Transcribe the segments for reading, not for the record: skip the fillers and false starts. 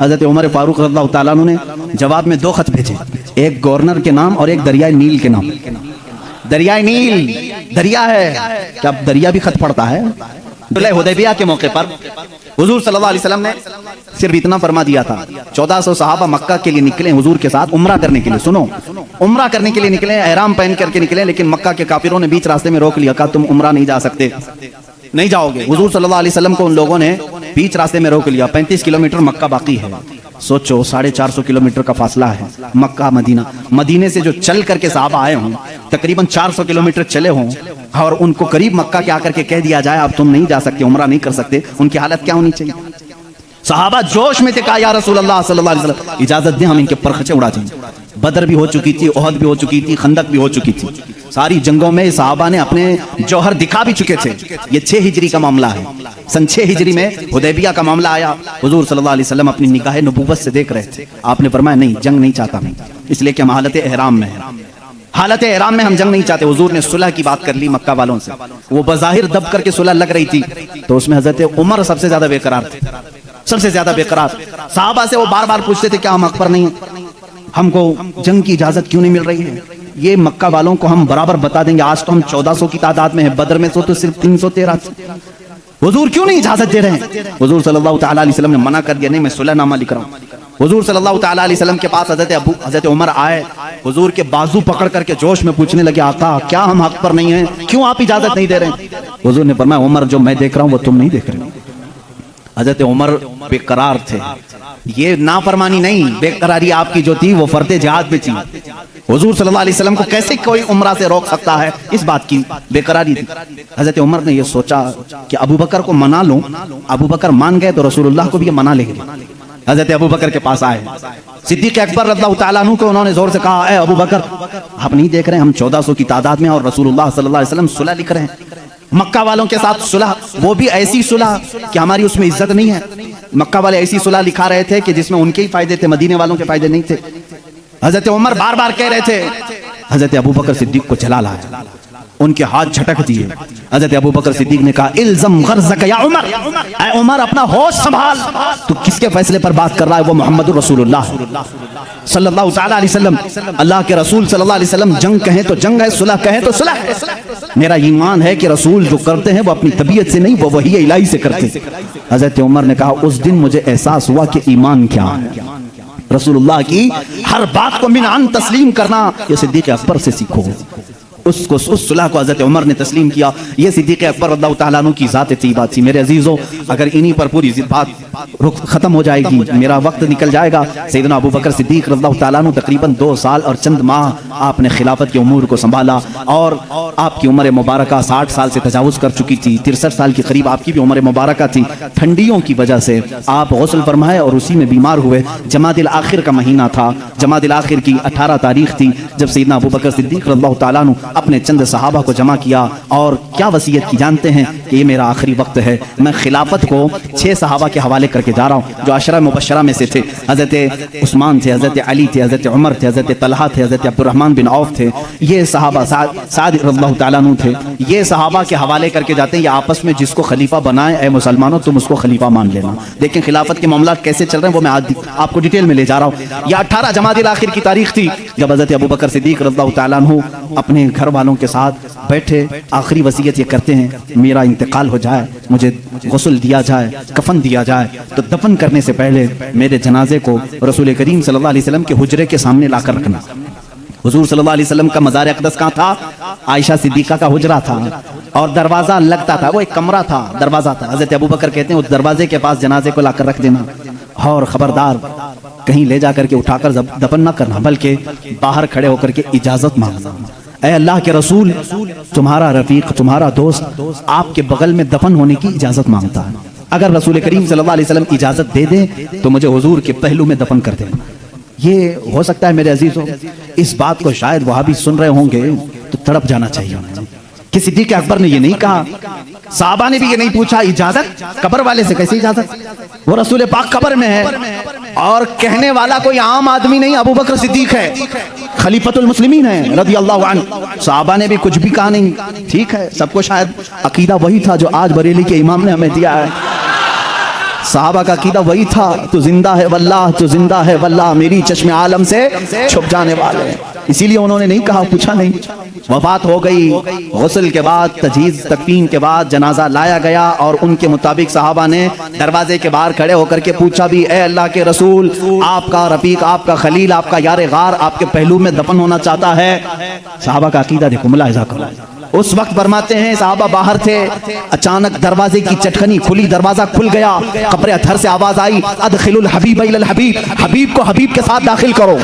हजरत उमर फारूक रज़ियल्लाहु ताला अन्हु ने जवाब में 2 खत भेजे, एक गवर्नर के नाम और एक दरियाए नील के नाम। दरियाए नील दरिया है, क्या दरिया भी खत पड़ता है? हुदैबिया के मौके पर हुजूर सल्लल्लाहु अलैहि वसल्लम ने सिर्फ इतना फरमा दिया था, 1400 सहाबा मक्का के लिए निकले हुजूर के साथ उम्रा करने के लिए। सुनो, उम्रा करने के लिए निकले, एहराम पहन करके निकले, लेकिन मक्का के काफिरों ने बीच रास्ते में रोक लिया, कहा तुम उम्रा नहीं जा सकते, नहीं जाओगे। हुजूर सल्लल्लाहु अलैहि वसल्लम को उन लोगों ने बीच रास्ते में रोक लिया। 35 किलोमीटर मक्का बाकी है, सोचो 450 किलोमीटर का फासला है मक्का मदीना। मदीने से जो चल करके साहबा आए हों, तकरीबन 400 किलोमीटर चले हों, और उनको करीब मक्का के आकर के कह दिया जाए अब तुम नहीं जा सकते, उम्रा नहीं कर सकते, उनकी हालत क्या होनी चाहिए? सहाबा जोश में थे, कहा या रसूल अल्लाह सल्लल्लाहु अलैहि वसल्लम इजाजत दें, हम इनके परखचे उड़ा दें। बदर भी हो चुकी थी, ओहद भी हो चुकी थी, खंदक भी हो चुकी थी, सारी जंगों में सहाबा ने अपने जौहर दिखा भी चुके थे। ये 6 हिजरी का मामला है, सन 6 हिजरी में हुदैबिया का मामला आया। हुजूर सल्लल्लाहु अलैहि वसल्लम अपनी निगाह नबूवत से देख रहे थे। आपने फरमाया नहीं, जंग नहीं चाहता मैं, इसलिए कि हम हालत एहराम में है, हालत एहराम में हम जंग नहीं चाहते। हुजूर ने सुलह की बात कर ली मक्का वालों से, वो बज़ाहिर दब करके सुलह लग रही थी, तो उसमें हजरत उमर सबसे ज्यादा बेकरार थे, सबसे ज्यादा बेकरार। साहबा से वो बार बार पूछते थे क्या हम हक पर नहीं, हमको जंग की इजाजत क्यों नहीं मिल रही है? ये मक्का वालों को हम बराबर बता देंगे, आज तो हम 1400 की तादाद में है, बदर में तो सिर्फ 313। हुजूर क्यों नहीं इजाजत दे रहे हैं? हुजूर सल्लल्लाहु ताला अलैहि वसल्लम ने मना कर दिया, नहीं मैं सुलहनामा लिख रहा हूँ। हुजूर सल्लल्लाहु ताला अलैहि वसल्लम के पास हजरत उमर आए, हुजूर के बाजू पकड़ करके जोश में पूछने लगे, आका क्या हम हक पर नहीं हैं, क्यों आप इजाजत नहीं दे रहे हैं? हुजूर ने फरमाया उमर जो मैं देख रहा हूँ वो तुम नहीं देख रहे। हजरत उमर बेकरार थे, ये नाफरमानी नहीं, बेकरारी आपकी जो थी वो फर्दे जिहाद में थी। हुजूर सल्लल्लाहु अलैहि वसल्लम को कैसे कोई उम्रा से रोक सकता है, इस बात की बेकरारी थी। हजरत उमर ने ये सोचा कि अबू बकर को मना लूं, अबू बकर मान गए तो रसूलुल्लाह को भी ये मना लेंगे। हजरत अबू बकर के पास आए, सिद्दीक अकबर रज़ियल्लाहु ताला अन्हु को उन्होंने जोर से कहा, ए अबू बकर आप नहीं देख रहे हम 1400 की तादाद में और रसूलुल्लाह सल्लल्लाहु अलैहि वसल्लम सुलह लिख रहे हैं मक्का वालों के साथ, सुलह वो भी ऐसी सुलह कि हमारी उसमें इज्जत नहीं है। मक्का वाले ऐसी सुलह लिखा रहे थे कि जिसमें उनके ही फायदे थे, मदीने वालों के फायदे नहीं थे। हजरत उमर बार बार कह रहे थे, हजरत अबू बकर सिद्दीक को चला लाया, उनके हाथ झटक दिए। हजरत अबू बकर सिद्दीक ने कहा इल्ज़म ग़र्ज़क या उमर, ऐ उमर अपना होश संभाल, तू किसके फैसले पर बात कर रहा है? वो मोहम्मद रसूलुल्लाह सल्लल्लाहु ताला अलैहि वसल्लम, अल्लाह के रसूल सल्लल्लाहु अलैहि वसल्लम, जंग कहें तो जंग है, सुलह कहें तो सुलह है। मेरा ईमान है कि रसूल जो करते हैं वो अपनी तबीयत से नहीं, वो वही इलाही से करते हैं। हजरत उमर ने कहा उस दिन मुझे एहसास हुआ कि ईमान क्या है, रसूलुल्लाह की हर बात को मिनान तस्लीम करना, ये सिद्दीक अकबर से सीखो। उसको उस सुलह को हजरत उमर ने तस्लीम किया। ये सिद्दीक अकबर रज़ियल्लाहु ताला अन्हु की ज़ात थी, बात थी। मेरे अजीजों, अगर इन्हीं पर पूरी बात खत्म हो जाएगी, मेरा वक्त निकल जाएगा। सैयदना अबू बकर सिद्दीक रज़ियल्लाहु ताला अन्हु तकरीबन 2 साल और चंद माह आपने खिलाफत के उमूर को संभाला, और आपकी उम्र मुबारका 60 साल से तजावुज़ कर चुकी थी, 63 साल के करीब आपकी भी उम्र मुबारका थी। ठंडियों की वजह से आप गौसल फरमाए और उसी में बीमार हुए। जमादिल आखिर का महीना था, जमादिल आखिर की 18 तारीख थी, जब सैयदना अबू बकर सिद्दीक रज़ियल्लाहु ताला अन्हु अपने चंद सहाबा को जमा किया और क्या वसीयत की जानते हैं कि ये मेरा आखिरी वक्त है, मैं खिलाफत को 6 सहाबा के हवाले करके जा रहा हूँ जो अशरा मुबशरा में से थे। हजरत उस्मान थे, हजरत अली थे, हजरत उमर थे, हजरत तलहा थे, हजरत अब्दुर्रहमान बिन औफ थे, ये सहाबा साद रज़ियल्लाहु ताला अन्हु थे। ये सहाबा के हवाले करके जाते हैं, ये आपस में जिसको खलीफा बनाए, ए मुसलमानों तुम उसको खलीफा मान लेना। देखें खिलाफत के मामला कैसे चल रहे हैं, वो मैं आज आपको डिटेल में ले जा रहा हूँ। यह 18 जमादिल आखिर की तारीख थी जब हजरत अबू बकर सिद्दीक रज़ियल्लाहु ताला अन्हु अपने घर वालों के साथ बैठे, आखिरी वसीयत ये करते हैं मेरा इंतकाल हो जाए, मुझे गुस्ल दिया जाए, कफन दिया जाए, तो दफन करने से पहले मेरे जनाजे को रसूल करीम सल्लल्लाहु अलैहि वसल्लम के हुजरे के सामने लाकर रखना। हुजूर सल्लल्लाहु अलैहि वसल्लम का मज़ार अक़दस कहाँ था? आयशा सिद्दीक़ा का हुजरा था और दरवाजा लगता था, वो एक कमरा था, दरवाजा था। हज़रत अबू बकर कहते हैं उस दरवाजे के पास जनाजे को लाकर रख देना और खबरदार कहीं ले जाकर के उठाकर दफन न करना, बल्कि बाहर खड़े होकर के इजाजत मांगना। ऐ अल्लाह के रसूल, तुम्हारा रफीक, तुम्हारा दोस्त आपके बगल में दफन होने की इजाजत मांगता है, अगर रसूल करीम सल्लल्लाहु अलैहि वसल्लम इजाजत दे दे तो मुझे हुजूर के पहलू में दफन कर देना। ये हो सकता है मेरे अजीजों, इस बात को शायद वहां भी सुन रहे होंगे तो तड़प जाना चाहिए कि सिद्दीक अकबर ने ये नहीं कहा, साहबा ने भी ये नहीं पूछा इजाजत, कब्र वाले से कैसे इजाजत, वो रसूल पाक कब्र में है और कहने वाला कोई आम आदमी नहीं, अबू बकर सिद्दीक है, खलीफतुल मुस्लिमीन है रज़ियल्लाहु अन्हु। साहबा ने भी कुछ भी कहा नहीं, ठीक है, सबको शायद अकीदा वही था जो आज बरेली के इमाम ने हमें दिया है। सहाबा का अकीदा वही था, तू जिंदा है वल्लाह, तू जिंदा है वल्लाह, मेरी चश्मे आलम से छुप जाने वाले। इसीलिए उन्होंने नहीं कहा, पूछा नहीं। वफात हो गई, गुस्ल के बाद, तजहीज तकफीन के बाद जनाजा लाया गया और उनके मुताबिक सहाबा ने दरवाजे के बाहर खड़े होकर के पूछा भी, ए अल्लाह के रसूल, आपका रफीक, आपका खलील, आपका यार गार आपके पहलू में दफन होना चाहता है। सहाबा का अकीदा देखो, मुलाहिजा करो। उस वक्त फरमाते हैं सहाबा बाहर थे, अचानक दरवाजे की चटखनी खुली, दरवाजा खुल गया, कब्र अथर से आवाज आई, अदखिलुल हबीब इलल हबीब, हबीब को हबीब के साथ दाखिल करो।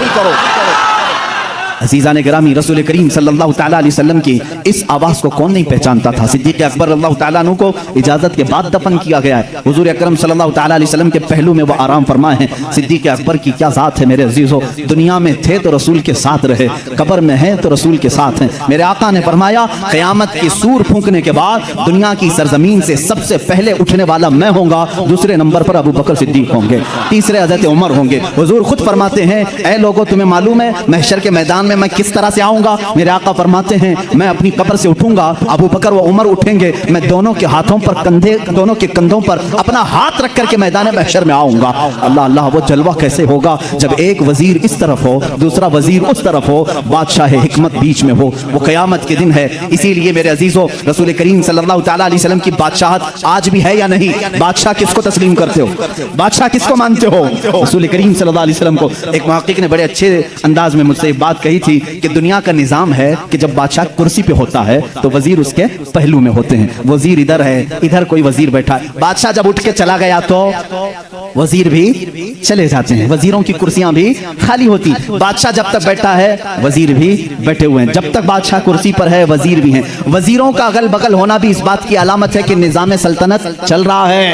अज़ीज़ान गिरामी, रसूल करीम सल्लल्लाहु तआला अलैहि वसल्लम की इस आवाज़ को कौन नहीं पहचानता था। सिद्दीक़ अकबर रज़ियल्लाहु तआला अन्हु को इजाज़त के बाद दफन किया गया है। हुज़ूर अकरम सल्लल्लाहु तआला अलैहि वसल्लम के पहलू में वो आराम फरमा है। सिद्दीक़ अकबर की क्या ज़ात है मेरे अज़ीज़ों, दुनिया में थे तो रसूल के साथ रहे, कब्र में हैं तो रसूल के साथ हैं। मेरे आका ने फरमाया, क़यामत की सूर फूंकने के बाद दुनिया की सरजमीन से सबसे पहले उठने वाला मैं होऊंगा, दूसरे नंबर पर अबू बकर सिद्दीक़ होंगे, तीसरे हज़रत उमर होंगे। हुज़ूर खुद फरमाते हैं, ऐ लोगों तुम्हें मालूम है महशर के मैदान में मैं किस तरह से आऊंगा। मेरे आका फरमाते हैं, मैं अपनी कब्र से उठूंगा, अबू बकर व उमर उठेंगे, मैं दोनों के हाथों पर कंधे, दोनों के कंधों पर अपना हाथ रख करके मैदान महशर में आऊंगा। अल्लाह अल्लाह, वो जलवा कैसे होगा जब एक वजीर इस तरफ हो, दूसरा वजीर उस तरफ हो, बादशाह हिकमत बीच में हो। वो क़यामत के दिन है। इसीलिए मेरे अजीजों, रसूल करीम सल्लल्लाहु तआला अलैहि वसल्लम की बादशाहत आज भी है या नहीं? बादशाह किसको तस्लीम करते हो? बादशाह किसको मानते हो? रसूल करीम सल्लल्लाहु अलैहि वसल्लम को एक मुहक्किक ने बड़े अच्छे अंदाज में मुझसे एक बात कही थी कि दुनिया का निजाम है कि जब बादशाह कुर्सी पे होता है तो वजीर उसके पहलू में होते हैं। वजीर इधर है, इधर कोई वजीर बैठा है। बादशाह जब उठ के चला गया तो वजीर भी चले जाते हैं, वजीरों की कुर्सियां भी खाली होती। बादशाह जब तक बैठा है वजीर भी बैठे हुए हैं। जब तक बादशाह कुर्सी पर है वजीर भी हैं। वजीरों का अगल बगल होना भी इस बात की अलामत है कि निजाम सल्तनत चल रहा है,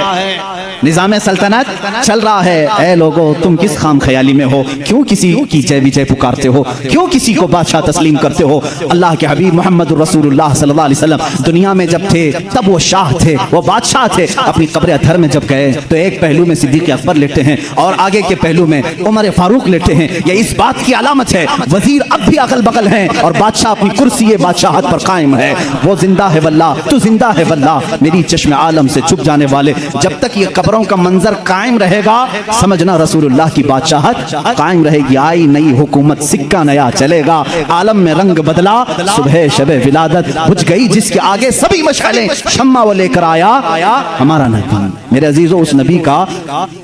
निजाम सल्तनत चल रहा है। ऐ लोगों, तुम किस खाम ख्याली में हो? क्यों किसी की जय विजय पुकारते हो? क्यों किसी को बादशाह तस्लीम करते हो? अल्लाह के हबीब मोहम्मद रसूलुल्लाह सल्लल्लाहु अलैहि वसल्लम दुनिया में जब थे तब वो शाह थे, वो बादशाह थे। अपनी कब्र अथर में जब गए तो एक पहलू में सिद्दीक़ अकबर लेटे हैं और आगे के पहलू में उमर फारूक लेटे हैं। ये इस बात की अलामत है वजीर अब भी अगल बगल हैं और बादशाह अपनी कुर्सी बादशाहत पर कायम है। वो जिंदा है वल्लाह, तू जिंदा है वल्लाह, मेरी चश्मे आलम से छुप जाने वाले। जब तक ये कब्रों का मंजर कायम रहेगा समझना रसूलुल्लाह की बादशाहत कायम रहेगी। आई नई हुकूमत, सिक्का नया चलेगा, आलम में रंग बदला, सुबह शबे विलादत बुझ गई जिसके आगे सभी मशालें, शम्मा वो लेकर आया हमारा नबी। मेरे अजीजों, उस नबी का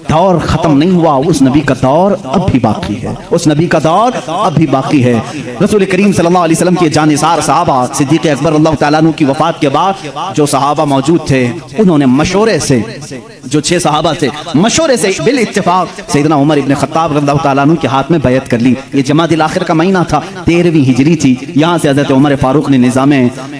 दौर खत्म नहीं हुआ, उस नबी का दौर अब भी बाकी है, उस नबी का दौर अब भी बाकी है। रसूल करीम सल्लल्लाहु अलैहि वसल्लम के जानिसार सहाबा सिद्दीक़ अकबर अल्लाह तआला अन्हु की वफात के बाद जो सहाबा मौजूद थे उन्होंने मशवरे से, जो 6 सहाबा थे, मशवरे से बिल इत्तेफाक सैयदना उमर इब्न खत्ताब रज़ियल्लाहु तआला अन्हु के हाथ में बैत कर ली। ये जमादिल आखिर का महीना था, 13वीं हिजरी थी। यहाँ से हज़रत उमर फारूक ने निज़ाम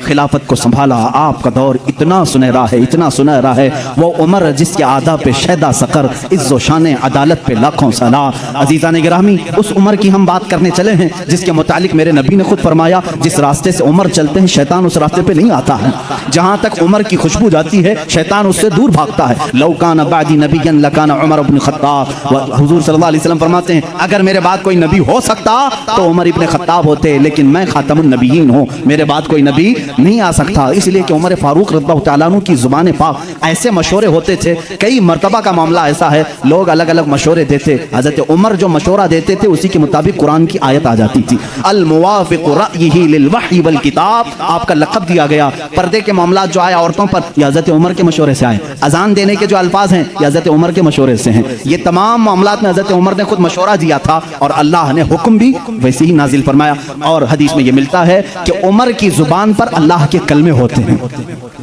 खिलाफत को संभाला। आपका दौर इतना सुनहरा है, इतना सुनहरा है। वो उमर जिसके आदा पे शैदा सकर, इज्जो शान अदालत पे लाखों सलाम। अजीज़ान गिरामी, उस उमर की हम बात करने चले हैं जिसके मुतालिक मेरे नबी ने खुद फरमाया, जिस रास्ते से उमर चलते हैं शैतान उस रास्ते पे नहीं आता है। जहाँ तक उमर की खुशबू जाती है शैतान उससे दूर भागता है। लौकान बादी नबीयन लकान उमर इब्न खत्ताब। हुजूर सल्लल्लाहु अलैहि वसल्लम फरमाते हैं, अगर मेरे बाद कोई नबी हो सकता तो उमर इब्न खत्ताब होते, लेकिन मैं खातमुन नबीयीन हूँ, मेरे बाद कोई नबी नहीं आ सकता। इसलिए कि उमर फारूक रज़ियल्लाहु तआला अन्हु की जुबान पाक ऐसे मशवरे होते थे। कई मरतबा का मामला ऐसा है, लोग अलग अलग मशवरे देते, हज़रत उमर जो मशवरा देते थे उसी के मुताबिक कुरान की आयत आ जाती थी। अल मुवाफ़िक़ रअयिही लिल वही वल किताब, आपका लक़ब दिया गया। पर्दे के मामला जो आए औरतों पर, ये हज़रत उमर के मशवरे से आए। अजान देने के जो अल्फाज हैं ये हज़रत उमर के मशवरे से हैं। ये तमाम मामलात में हज़रत उमर ने खुद मशवरा दिया था और अल्लाह ने हुक्म भी वैसे ही नाजिल फरमाया। और हदीस में ये मिलता है कि उमर की जुबान पर अल्लाह के कलमे होते हैं।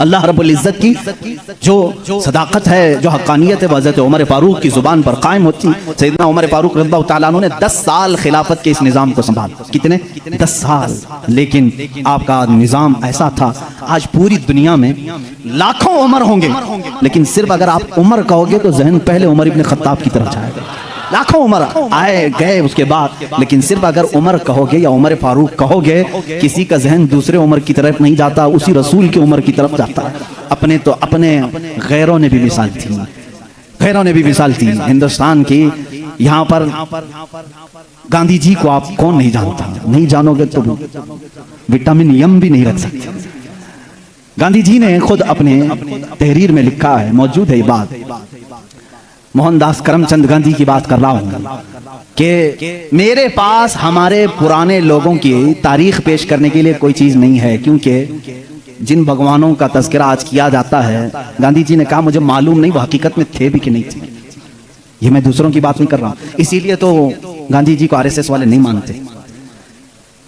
अल्लाह रब्बुल इज़्ज़त की जो सदाकत है, जो हक़ानियत है, वो हज़रत उमर फारूक की जुबान पर कायम होती। सैयदना उमर फारूक रज़ियल्लाहु तआला अन्हु ने 10 साल खिलाफत के इस निज़ाम को संभाला। कितने? 10 साल। लेकिन आपका निज़ाम ऐसा था, आज पूरी दुनिया में लाखों उमर होंगे, लेकिन सिर्फ अगर आप उमर कहोगे तो जहन पहले उमर इब्न खत्ताब की तरफ जाएगा। लाखों उमर आए गए उसके बाद, लेकिन सिर्फ अगर उमर कहोगे या उमर फारूक कहोगे किसी का जहन दूसरे उमर की तरफ नहीं जाता, उसी रसूल की उमर की तरफ जाता है। अपने तो अपने गैरों ने भी मिसाल थी, गैरों ने भी मिसाल थी हिंदुस्तान की। यहाँ पर गांधी जी को आप कौन नहीं जानता? नहीं जानोगे तो विटामिन एम भी नहीं रख सकते। गांधी जी ने खुद अपने तहरीर में लिखा है, मौजूद है ये बात, मोहनदास करमचंद गांधी की बात कर रहा हूं कि मेरे पास हमारे पुराने लोगों की तारीख पेश करने के लिए कोई चीज नहीं है, क्योंकि जिन भगवानों का तज़किरा आज किया जाता है, गांधी जी ने कहा मुझे मालूम नहीं वो हकीकत में थे भी कि नहीं थे। ये मैं दूसरों की बात नहीं कर रहा हूं, इसीलिए तो गांधी जी को आरएसएस वाले नहीं मानते।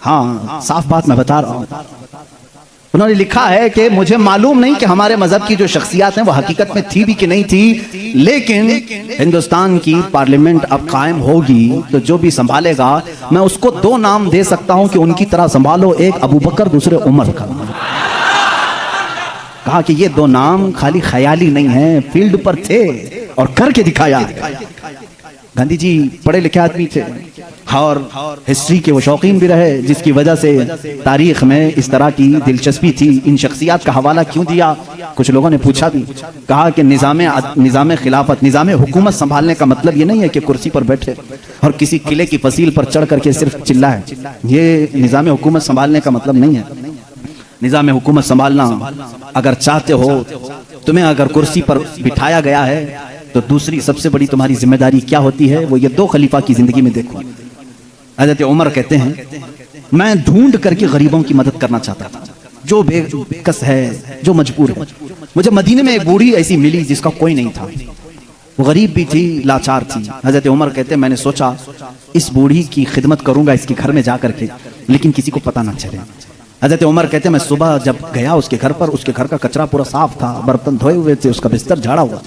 हाँ, साफ बात मैं बता रहा हूं। उन्होंने लिखा है कि मुझे मालूम नहीं कि हमारे मजहब की जो शख्सियात हैं वो हकीकत में थी भी कि नहीं थी, लेकिन हिंदुस्तान की पार्लियामेंट अब कायम होगी तो जो भी संभालेगा मैं उसको 2 नाम दे सकता हूं कि उनकी तरह संभालो, एक अबू बकर, दूसरे उमर का। कहा कि ये 2 नाम खाली ख्याली नहीं है, फील्ड पर थे और करके दिखाया। गांधी जी पढ़े लिखे आदमी थे और हिस्ट्री के वो शौकीन भी रहे, जिसकी वजह से तारीख में इस तरह की दिलचस्पी थी। इन शख्सियात का हवाला क्यों दिया, कुछ लोगों ने पूछा भी। कहा कि निज़ाम खिलाफत, निज़ाम हुकूमत संभालने का मतलब ये नहीं है कि कुर्सी पर बैठे और किसी किले की फसील पर चढ़ करके सिर्फ चिल्लाए। ये निज़ाम हुकूमत संभालने का मतलब नहीं है। निज़ाम हुकूमत संभालना अगर चाहते हो, तुम्हें अगर कुर्सी पर बिठाया गया है तो दूसरी सबसे बड़ी तुम्हारी जिम्मेदारी क्या होती है, वो ये 2 खलीफा की जिंदगी में देखो। हज़रत उमर कहते हैं मैं ढूंढ करके गरीबों की मदद करना चाहता था, जो बेकस है, जो मजबूर है। मुझे मदीने में एक बूढ़ी ऐसी मिली जिसका कोई नहीं था, वो गरीब भी थी, लाचार थी। हज़रत उमर कहते हैं मैंने सोचा इस बूढ़ी की खिदमत करूंगा इसके घर में जा करके, लेकिन किसी को पता ना चले। हज़रत उमर कहते हैं मैं सुबह जब गया उसके घर पर, उसके घर का कचरा पूरा साफ था, बर्तन धोए हुए थे, उसका बिस्तर झाड़ा हुआ,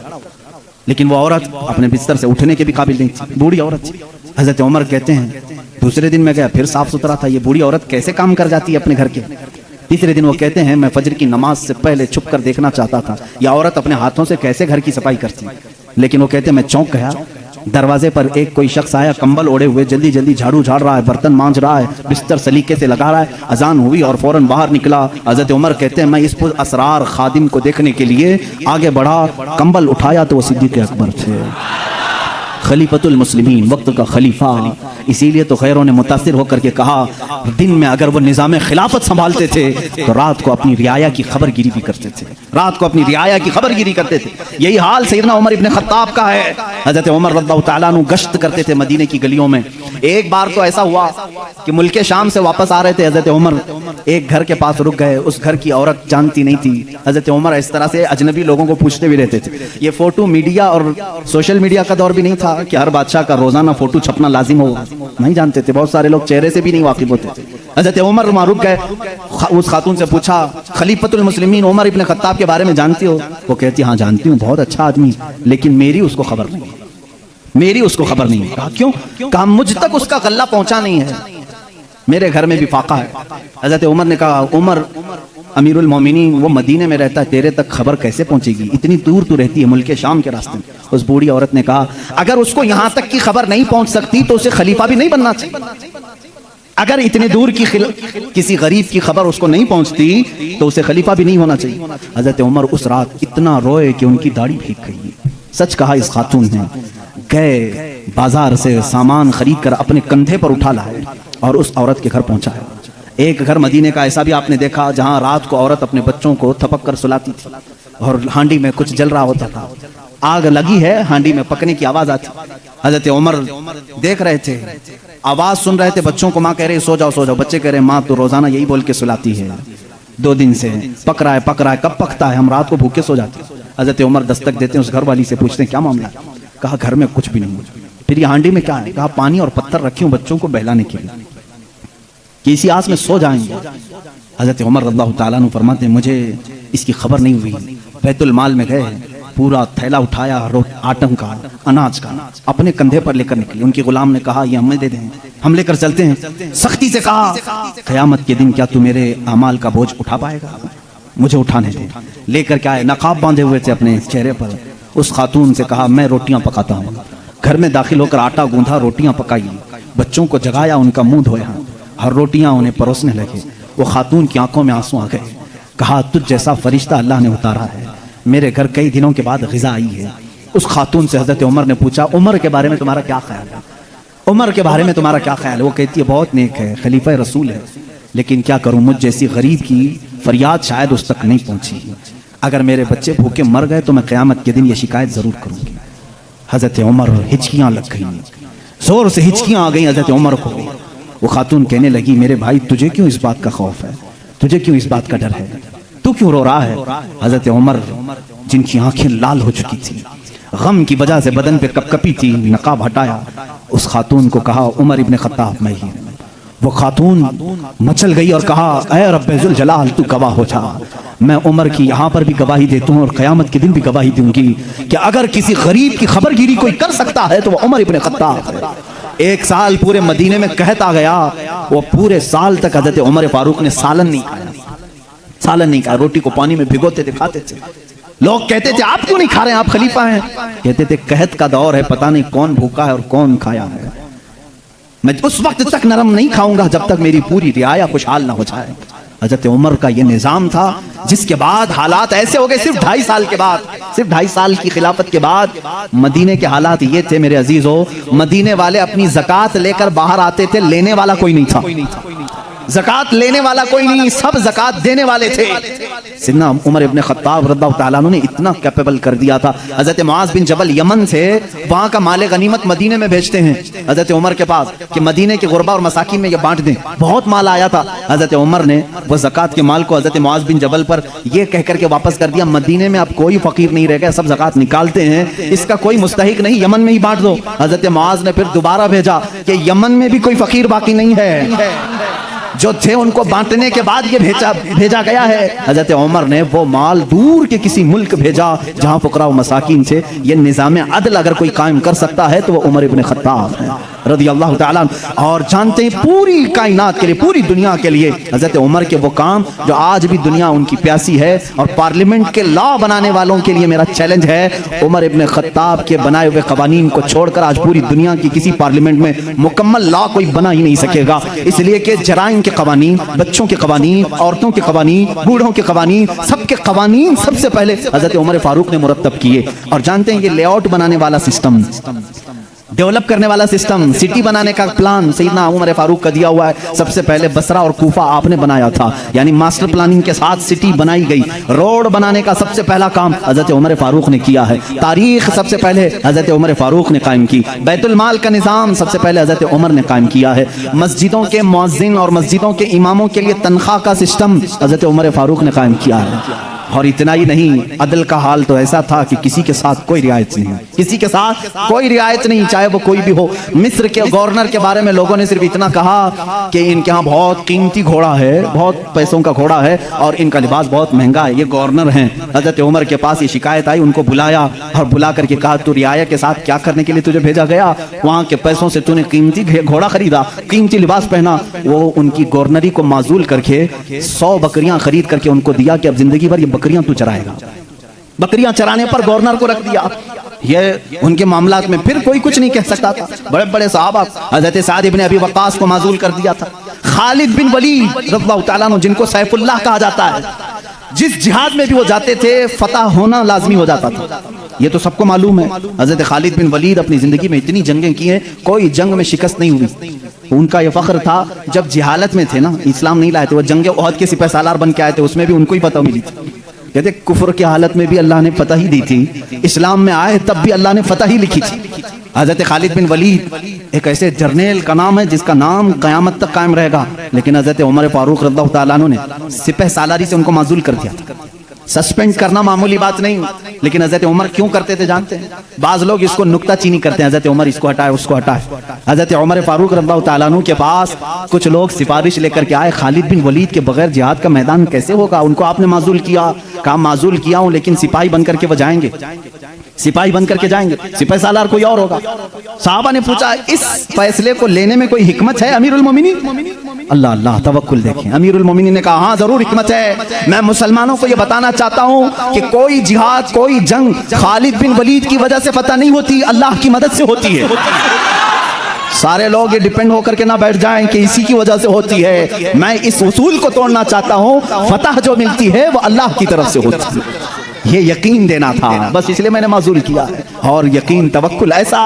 लेकिन वो औरत अपने बिस्तर से उठने के भी काबिल नहीं थी, बूढ़ी औरत थी। हज़रत उमर कहते हैं दूसरे दिन मैं गया, फिर साफ सुथरा था। ये बूढ़ी औरत कैसे काम कर जाती है अपने घर के। तीसरे दिन वो कहते हैं मैं फजर की नमाज से पहले छुप कर देखना चाहता था यह औरत अपने हाथों से कैसे घर की सफाई करती, लेकिन वो कहते हैं मैं चौंक गया। दरवाजे पर एक कोई शख्स आया, कंबल ओढ़े हुए, जल्दी जल्दी झाड़ू झाड़ रहा है, बर्तन मांज रहा है, बिस्तर सलीके से लगा रहा है। अजान हुई और फौरन बाहर निकला। हज़रत उमर कहते हैं मैं इस पुर असरार खादिम को देखने के लिए आगे बढ़ा, कंबल उठाया तो वो सिद्दीक़ अकबर थे, खलीफतुल मुस्लिमीन, वक्त का खलीफा। इसीलिए तो खैरों ने मुतासिर होकर के कहा दिन में अगर वो निज़ाम खिलाफत संभालते थे तो रात को अपनी रियाया की खबरगिरी भी करते थे, रात को अपनी रियाया की खबरगिरी करते थे। यही हाल सैयदना उमर इब्न खत्ताब का है। हज़रत उमर रज़ियल्लाहु तआला अन्हु गश्त करते थे मदीने की गलियों में। एक बार तो ऐसा हुआ कि मुल्के शाम से वापस आ रहे थे, हज़रत उमर एक घर के पास रुक गए। उस घर की औरत जानती नहीं थी। हज़रत उमर इस तरह से अजनबी लोगों को पूछते भी रहते थे। ये फोटो मीडिया और सोशल मीडिया का दौर भी नहीं था कि हर बादशाह का रोजाना फोटो छपना लाजिम हो, नहीं जानते थे। बहुत सारे लोग चेहरे से भी नहीं वाकिफ होते थे। हज़रत उमर वहां रुक गए, उस खातून से पूछा खलीफतुल मुस्लिमीन उमर इब्न खत्ताब के बारे में जानती हो? वो कहती हाँ जानती हूँ, बहुत अच्छा आदमी, लेकिन मेरी उसको खबर नहीं, मेरी उसको खबर नहीं। कहा क्यों? कहा मुझ तक उसका गल्ला पहुंचा नहीं है, मेरे घर में भी फाका है। हज़रत उमर ने कहा उमर अमीरुल मोमिनीन वो मदीने में रहता है, तेरे तक खबर कैसे पहुंचेगी, इतनी दूर तू रहती है मुल्क शाम के रास्ते में। उस बूढ़ी औरत ने कहा अगर उसको यहाँ तक की खबर नहीं पहुंच सकती तो उसे खलीफा भी नहीं बनना चाहिए। अगर इतने दूर की किसी गरीब की खबर उसको नहीं पहुंचती तो उसे खलीफा भी नहीं होना चाहिए। हज़रत उमर उस रात इतना रोए कि उनकी दाढ़ी भीग गई। सच कहा इस खातून ने, गए बाजार से सामान खरीद कर अपने कंधे पर उठा लाए और उस औरत के घर पहुंचा है। एक घर मदीने का ऐसा भी आपने देखा जहां रात को औरत अपने बच्चों को थपक कर सुलाती थी और हांडी में कुछ जल रहा होता था, आग लगी है, हांडी में पकने की आवाज आती। हज़रत उमर देख रहे थे, आवाज सुन रहे थे, बच्चों को माँ कह रही सो जाओ सो जाओ, बच्चे कह रहे माँ तो रोजाना यही बोल के सुलाती है, 2 दिन से पक रहा है, कब पकता है, हम रात को भूखे सो जाते। हज़रत उमर दस्तक देते हैं, उस घर वाली से पूछते हैं क्या मामला। कहा घर में कुछ भी नहीं। फिर ये हांडी में क्या है? कहा पानी और पत्थर रखे हूं बच्चों को बहलाने के लिए, किसी आस में सो जाएंगे। हज़रत उमर रज़ियल्लाहु ताला अन्हु फरमाते हैं मुझे इसकी खबर नहीं हुई। बैतुल माल में गए, पूरा थैला उठाया आटम का, अनाज का, अपने कंधे पर लेकर निकले। उनके गुलाम ने कहा ये हमें दे दें, हम लेकर चलते हैं। सख्ती से कहा क़यामत के दिन क्या तू मेरे अमाल का बोझ उठा पाएगा? मुझे उठाने दे। लेकर क्या है, नकाब बांधे हुए थे अपने चेहरे पर। उस खातून से कहा मैं रोटियां पकाता हूँ। घर में दाखिल होकर आटा गूंधा, रोटियां पकाई, बच्चों को जगाया, उनका मुंह धोया और रोटियां उन्हें परोसने लगे। वो खातून की आंखों में आंसू आ गए। कहा तुझ जैसा फरिश्ता अल्लाह ने उतारा है, मेरे घर कई दिनों के बाद ग़िज़ा आई है। उस खातून से हज़रत उमर ने पूछा उमर के बारे में तुम्हारा क्या ख्याल है? उमर के बारे में तुम्हारा क्या ख्याल है? वो कहती है बहुत नेक है, खलीफा रसूल है, लेकिन क्या करूं मुझ जैसी गरीब की फरियाद शायद उस तक नहीं पहुंची। अगर मेरे बच्चे भूखे मर गए तो मैं क़यामत के दिन ये शिकायत ज़रूर करूंगी। हजरत उमर हिचकियां लग गई, जोर से हिचकियां आ गई हजरत उमर को। वो खातून कहने लगी, मेरे भाई तुझे क्यों इस बात का खौफ है, तुझे क्यों इस बात का डर है, तू क्यों रो रहा है? हजरत उमर जिनकी आंखें लाल हो चुकी थी, गम की वजह से बदन पे कपकपी थी, नकाब हटाया, उस खातून को कहा, उमर इब्ने खत्ताब मैं ही। वो खातून मचल गई और कहा, ऐ रब्बुल जलाल तू गवाह हो जा, मैं उमर की यहाँ पर भी गवाही देता हूँ और क़यामत के दिन भी गवाही दूंगी कि अगर किसी गरीब की खबरगिरी कोई कर सकता है तो वो उमर इब्ने खत्ताब है। एक साल पूरे मदीने में कहता गया, वो पूरे साल तक हज़रत उमर फारूक ने सालन नहीं खाया, सालन नहीं खाया, रोटी को पानी में भिगोते थे, खाते थे। लोग कहते थे आप क्यों नहीं खा रहे हैं, आप खलीफा हैं? कहते थे कहत का दौर है, पता नहीं कौन भूखा है और कौन खाया है, मैं उस वक्त तक नरम नहीं खाऊंगा जब तक मेरी पूरी रियाया खुशहाल ना हो जाए। हजरत उमर का ये निजाम था, जिसके बाद हालात ऐसे हो गए, सिर्फ 2.5 साल के बाद, सिर्फ 2.5 साल की खिलाफत के बाद मदीने के हालात ये थे मेरे अजीजों, मदीने वाले अपनी ज़कात लेकर बाहर आते थे, लेने वाला कोई नहीं था, ज़कात लेने वाला कोई नहीं, सब ज़कात देने वाले थे। सिद्दीक़ उमर इब्ने खत्ताब रज़ियल्लाहु ताला अन्हु ने इतना कैपेबल कर दिया था, हज़रत मुआज़ बिन जबल यमन से वहाँ का माले गनीमत मदीने में भेजते हैं हज़रत उमर के पास कि मदीने के गुरबा और मसाकिन में ये बांट दें। बहुत माल आया था, हज़रत उमर ने वो ज़कात के माल को हज़रत मुआज़ बिन जबल पर ये कह करके वापस कर दिया, मदीने में अब कोई फ़कीर नहीं रह गया, सब ज़कात निकालते हैं, इसका कोई मुस्तहिक नहीं, यमन में ही बांट दो। हज़रत मुआज़ ने फिर दोबारा भेजा कि यमन में भी कोई फ़कीर बाकी नहीं है, जो थे उनको बांटने के बाद ये भेजा गया है। हजरत उमर ने वो माल दूर के किसी मुल्क भेजा जहां फुकरा व मसाकिन से ये निज़ाम अदल अगर कोई कायम कर सकता है तो वो उमर इब्ने खत्ताब है रज़ियल्लाहु ताला। और जानते हैं पूरी कायनात के लिए, पूरी दुनिया के लिए हजरत उमर के वो काम जो आज भी दुनिया उनकी प्यासी है। और पार्लियामेंट के लॉ बनाने वालों के लिए मेरा चैलेंज है, उमर इब्ने खत्ताब के बनाए हुए कवानीन को छोड़कर आज पूरी दुनिया की किसी पार्लियामेंट में मुकम्मल लॉ कोई बना ही नहीं सकेगा, इसलिए कि जराइम के कवानीन, बच्चों के कवानीन, औरतों के कवानीन, बूढ़ों के कवानीन, सबके कवानीन सबसे पहले हजरत उमर फारूक ने मुरत्तब किए। और जानते हैं ये लेआउट बनाने वाला सिस्टम, डेवलप करने वाला सिस्टम, सिटी बनाने का प्लान सैयदना उमर फारूक का दिया हुआ है। सबसे पहले बसरा और कूफा आपने बनाया था, यानी मास्टर प्लानिंग के साथ सिटी बनाई गई। रोड बनाने का सबसे पहला काम हजरत उमर फारूक ने किया है। तारीख सबसे पहले हजरत उमर फारूक ने कायम की। बैतुल माल का निज़ाम सबसे पहले हजरत उमर ने कायम किया है। मस्जिदों के मुअज्जिन और मस्जिदों के इमामों के लिए तनख्वाह का सिस्टम हजरत उमर फारूक ने कायम किया है। और इतना ही नहीं, अदल का हाल तो ऐसा था कि किसी के साथ कोई रियायत नहीं, किसी के साथ कोई रियायत नहीं, चाहे वो कोई भी हो। मिस्र के गवर्नर के बारे में लोगों ने सिर्फ इतना कहा कि इनके यहाँ बहुत कीमती घोड़ा है, बहुत पैसों का घोड़ा है और इनका लिबास बहुत महंगा है, ये गवर्नर हैं। हजरत उमर के पास ये शिकायत आई, उनको बुलाया और बुला करके कहा तू रियाया के साथ क्या करने के लिए तुझे भेजा गया? वहाँ के पैसों से तूने कीमती घोड़ा खरीदा, कीमती लिबास पहना। वो उनकी गवर्नरी को माजूल करके 100 बकरियां खरीद करके उनको दिया कि अब जिंदगी भर ये बकरियां तू चराएगा। बकरियां चराने पर गवर्नर को रख दिया। ये उनके मामलात में फिर कोई कुछ नहीं कह सकता था। बड़े बड़े सहाबा, हजरत साद इब्ने अबी वक्कास को माजूल कर दिया था। खालिद बिन वलीद रज़ियल्लाहु ताला अन्हु, जिनको सैफुल्लाह कहा जाता है, जिस जिहाद में भी वो जाते थे फतह होना लाजमी हो जाता था, ये तो सबको मालूम है। हजरत खालिद बिन वलीद अपनी जिंदगी में इतनी जंगें की हैं, कोई जंग में शिकस्त नहीं हुई। उनका ये फख्र था, जब जिहालत में थे ना, इस्लाम नहीं लाए थे, वो जंगे ओहद के सिपह सालार बन के आए थे, उसमें भी उनको ही पता मिली थी। कहते कुफ्र की हालत में भी अल्लाह ने फतह ही दी थी, इस्लाम में आए तब भी अल्लाह ने फतह ही लिखी थी। हजरत खालिद बिन वलीद एक ऐसे जर्नेल का नाम है जिसका नाम कयामत तक कायम रहेगा, लेकिन हजरत उमर फारूक रज़ियल्लाहु ताला अन्हु ने सिपह सालारी से उनको माजूल कर दिया था। सस्पेंड करना मामूली बात नहीं, लेकिन हजरत उमर क्यों करते थे जानते हैं? बाज लोग इसको नुक्ताचीनी करते हैं, हजरत उमर इसको हटाए उसको हटाए। हजरत उमर फारूक रज़ियल्लाहु ताला अन्हु के पास कुछ लोग सिफारिश लेकर के आए, खालिद बिन वलीद के बगैर जिहाद का मैदान कैसे होगा? उनको आपने माजूल किया, कहा माजूल किया हूं, लेकिन सिपाही बन करके वो जाएंगे, सिपाही बन करके जाएंगे, सिपाही सालार कोई और होगा। साहबा ने पूछा इस फैसले को लेने में कोई हिकमत है अमीरुल मोमिनीन? अल्लाह अल्लाह तवक्कुल देखें। अमीरुल मोमिनीन ने कहा हाँ जरूर हिकमत है। मैं मुसलमानों को यह बताना चाहता हूं कि कोई जिहाद, कोई जंग खालिद बिन वलीद की वजह से फतह नहीं होती, अल्लाह की मदद से होती है। सारे लोग ये डिपेंड होकर के ना बैठ जाएं कि इसी की वजह से होती है। मैं इस उसूल को तोड़ना चाहता हूं, फतह जो मिलती है वो अल्लाह की तरफ से होती है, ये यकीन देना था, बस इसलिए मैंने माजूल किया है। और यकीन तवक्कुल ऐसा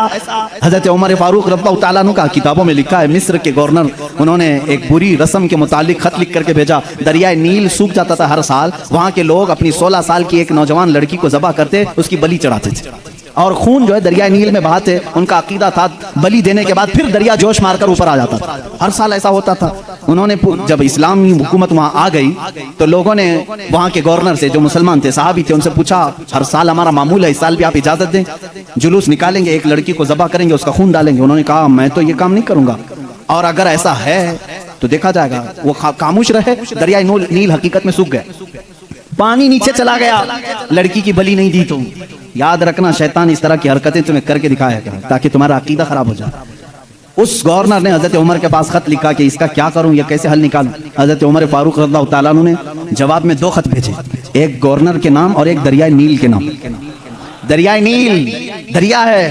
हजरत उमर फारूक रज़ियल्लाहु ताला अन्हु का किताबों में लिखा है। मिस्र के गवर्नर, उन्होंने एक बुरी रस्म के मुतालिक खत लिख करके भेजा। दरियाए नील सूख जाता था हर साल, वहां के लोग अपनी 16 साल की एक नौजवान लड़की को ज़बह करते, उसकी बलि चढ़ाते थे। और खून जो है दरिया नील में बहाते। उनका अकीदा था बलि देने के बाद फिर दरिया जोश मारकर ऊपर आ जाता था। हर साल ऐसा होता था। उन्होंने जब इस्लामी हुकूमत वहां आ गई तो लोगों ने वहां के गवर्नर से, जो मुसलमान थे, सहाबी थे, उनसे पूछा हर साल हमारा मामूल है, इस साल भी आप इजाजत दें, जुलूस निकालेंगे, एक लड़की को ज़बह करेंगे, उसका खून डालेंगे। उन्होंने कहा मैं तो ये काम नहीं करूंगा, और अगर ऐसा है तो देखा जाएगा। वो खामोश रहे। दरिया नील हकीकत में सूख गया, पानी नीचे चला गया। लड़की की बलि नहीं दी। तो याद रखना, शैतान इस तरह की हरकतें तुम्हें करके दिखाया करें ताकि तुम्हारा अकीदा खराब हो जाए। उस गवर्नर ने हजरत उमर के पास खत लिखा कि इसका क्या करूं, ये कैसे हल निकालूं। हजरत उमर फारूक रज़ियल्लाहु ताला अन्हु ने जवाब में 2 खत भेजे, एक गवर्नर के नाम और एक दरियाए नील के नाम। दरियाए नील दरिया है,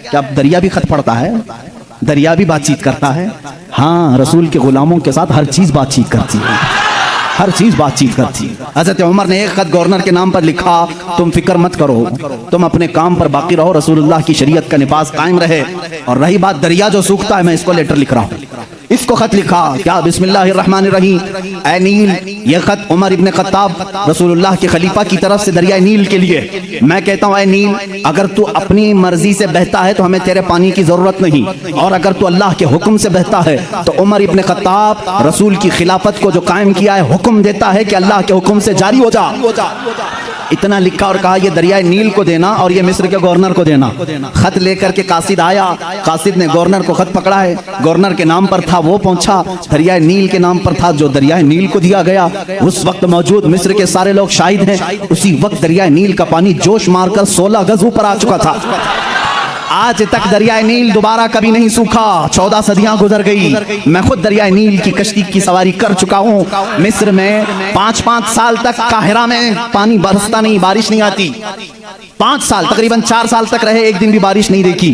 क्या दरिया भी खत पढ़ता है? दरिया भी बातचीत करता है। हाँ, रसूल के गुलामों के साथ हर चीज बातचीत करती है, हर चीज बातचीत करती है। हजरत उमर ने एक खत गवर्नर के नाम पर लिखा, तुम फिक्र मत करो, तुम अपने काम पर बाकी रहो, रसूलुल्लाह की शरीयत का निफाज कायम रहे। और रही बात दरिया जो सूखता है, मैं इसको लेटर लिख रहा हूँ। इसको खत लिखा क्या, बिस्मिल्लाहिर्रहमानिर्रहीम, ऐ नील, ये खत उमर इब्न खत्ताब रसूलुल्लाह के खलीफा की तरफ से दरिया नील के लिए। मैं कहता हूँ ऐ नील, अगर तू अपनी मर्जी से बहता है तो हमें तेरे पानी की जरूरत नहीं, और अगर तू अल्लाह के हुक्म से बहता है तो उमर इब्न खत्ताब रसूल की खिलाफत को जो कायम किया है, हुक्म देता है कि अल्लाह के हुक्म से जारी हो जा। इतना लिखा और कहा, ये दरियाए नील को देना और ये मिस्र के गवर्नर को देना। खत लेकर के कासिद आया, कासिद ने गवर्नर को खत पकड़ा है, गवर्नर के नाम पर था, वो पहुंचा, दरियाए नील के नाम पर था, जो दरियाए नील को दिया गया। उस वक्त मौजूद मिस्र के सारे लोग शाहिद हैं, उसी वक्त दरियाए नील का पानी जोश मारकर 16 गज ऊपर आ चुका था। आज तक दरियाए नील दोबारा कभी नहीं सूखा। 14 सदियां गुजर गई। मैं खुद दरियाए नील की कश्ती की सवारी कर चुका हूँ। मिस्र में 5-5 साल तक काहिरा में पानी बरसता नहीं, बारिश नहीं आती। 5 साल, तकरीबन 4 साल तक रहे, एक दिन भी बारिश नहीं देखी।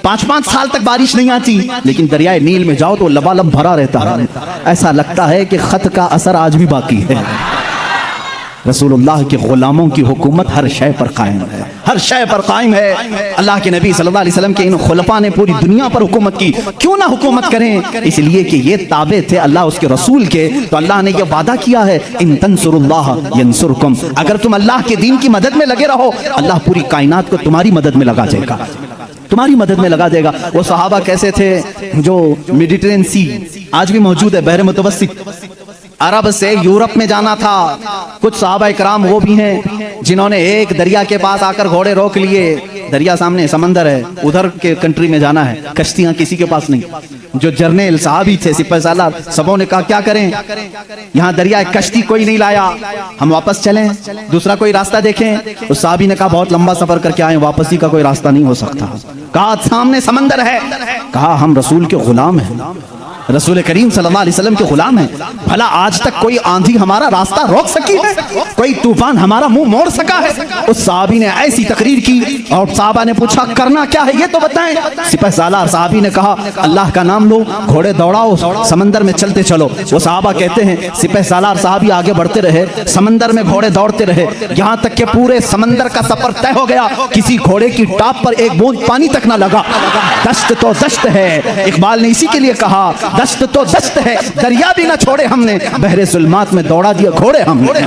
5-5 साल तक बारिश नहीं आती, लेकिन दरियाए नील में जाओ तो लबालब भरा रहता है। ऐसा लगता है कि खत का असर आज भी बाकी है। रसूलुल्लाह के गुलामों की हुकूमत हर शय पर कायम है, हर शय पर कायम है। अल्लाह के नबी सल्लल्लाहु अलैहि वसल्लम के इन खुलफा ने पूरी दुनिया पर हुकूमत की। क्यों ना हुकूमत करें? इसलिए कि ये ताबे थे अल्लाह उसके रसूल के। तो अल्लाह ने यह वादा किया है, इन तंसुरुल्लाह यंसुरकुम, अगर तुम अल्लाह के दीन की मदद में लगे रहो, अल्लाह पूरी कायनात को तुम्हारी मदद में लगा देगा, तुम्हारी मदद में लगा देगा। वो सहाबा कैसे थे जो मेडिटेरियन सी आज भी मौजूद है, बहर मुतवस्सित, अरब से यूरोप में जाना था। कुछ सहाबा इकराम वो भी हैं जिन्होंने एक दरिया के पास आकर घोड़े रोक लिए। दरिया सामने, समंदर है, उधर के कंट्री में जाना है, कश्तियां किसी के पास नहीं। जो जर्नल साहबी थे, सिपाही सालार, सबों ने कहा क्या करें, यहाँ दरिया कश्ती कोई नहीं लाया, हम वापस चलें, दूसरा कोई रास्ता देखें। उस साहबी ने कहा बहुत लंबा सफर करके आए, वापसी का कोई रास्ता नहीं हो सकता। कहा सामने समंदर है, कहा हम रसूल के गुलाम हैं, रसूल करीम सल्लल्लाहु अलैहि वसल्लम के गुलाम हैं। भला आज तक कोई आंधी हमारा रास्ता रोक सकी है? कोई तूफान हमारा मुंह मोड़ सका है? उस साहबी ने ऐसी तकरीर की और साहबा ने पूछा करना क्या है ये तो बताएं। सिपाही सालार साहबी ने कहा अल्लाह का नाम लो, घोड़े दौड़ाओ, समंदर में चलते चलो। वो साहबा कहते हैं सिपाही सालार साहबी आगे बढ़ते रहे, समंदर में घोड़े दौड़ते रहे, यहाँ तक के पूरे समंदर का सफर तय हो गया। किसी घोड़े की टाप पर एक बूंद पानी तक न लगा। दश्त तो दश्त है, इकबाल ने इसी के लिए कहा दश्त तो दश्त है, दरिया भी ना छोड़े हमने, बहरे जुल्मात में दौड़ा दिया घोड़े हमने।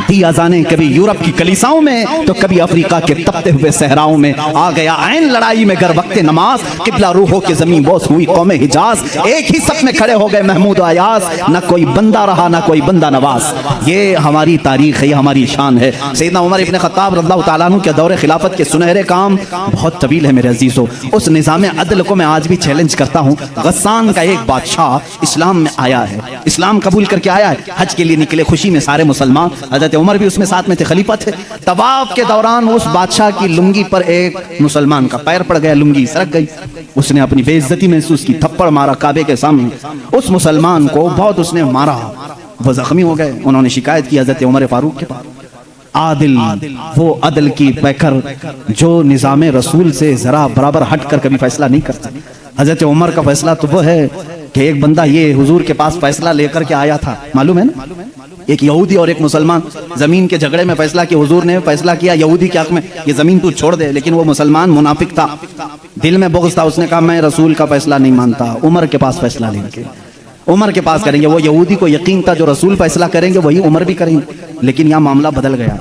दी अजाने कभी यूरोप की कलीसाओं में तो कभी अफ्रीका के तपते हुए सहराओं में। आ गया ऐन लड़ाई में गर वक्ते नमाज, किबला रूहों की जमीन बोस हुई कौमे हिजाज। एक ही सफ में खड़े हो गए महमूद अयाज, न कोई बंदा रहा न कोई बंदा नवाज। ये हमारी तारीख है, ये हमारी शान है। सैयदना उमर इब्न खत्ताब रज़ियल्लाहु ताला अन्हु के दौरे खिलाफत के सुनहरे काम बहुत तवील है मेरे अजीजों। उस निज़ाम अदल को मैं आज भी चैलेंज करता हूँ। गस्सान का एक बादशाह इस्लाम में आया है, इस्लाम कबूल करके आया है, हज के लिए निकले खुशी में सारे मुसलमान, हजरत उमर भी उसमें साथ में थे, खलीफा थे। तवाफ के दौरान उस बादशाह की लुंगी पर एक मुसलमान का पैर पड़ गया, लुंगी सरक गई। उसने अपनी बेइज्जती महसूस की, थप्पड़ मारा काबे के सामने। उस मुसलमान को बहुत उसने मारा, वो जख्मी हो गए। उन्होंने शिकायत की हजरत उमर फारूक के पास। आदिल, वो अदल की पैकर जो निज़ाम रसूल से जरा बराबर हट कर कभी फैसला नहीं करता। हजरत उमर का फैसला तो वो है कि एक बंदा ये हुजूर के पास फैसला लेकर के आया था, मालूम है ना, एक यहूदी और एक मुसलमान जमीन के झगड़े में फैसला किया। हुजूर ने फैसला किया यहूदी के हक में ये जमीन तू छोड़ दे, लेकिन वो मुसलमान मुनाफिक था, दिल में बुग़्ज़ था। उसने कहा मैं रसूल का फैसला नहीं मानता, उमर के पास फैसला लेंगे, उमर के पास करेंगे। वो यहूदी को यकीन था जो रसूल फैसला करेंगे वही उमर भी करेंगे, लेकिन यहाँ मामला बदल गया।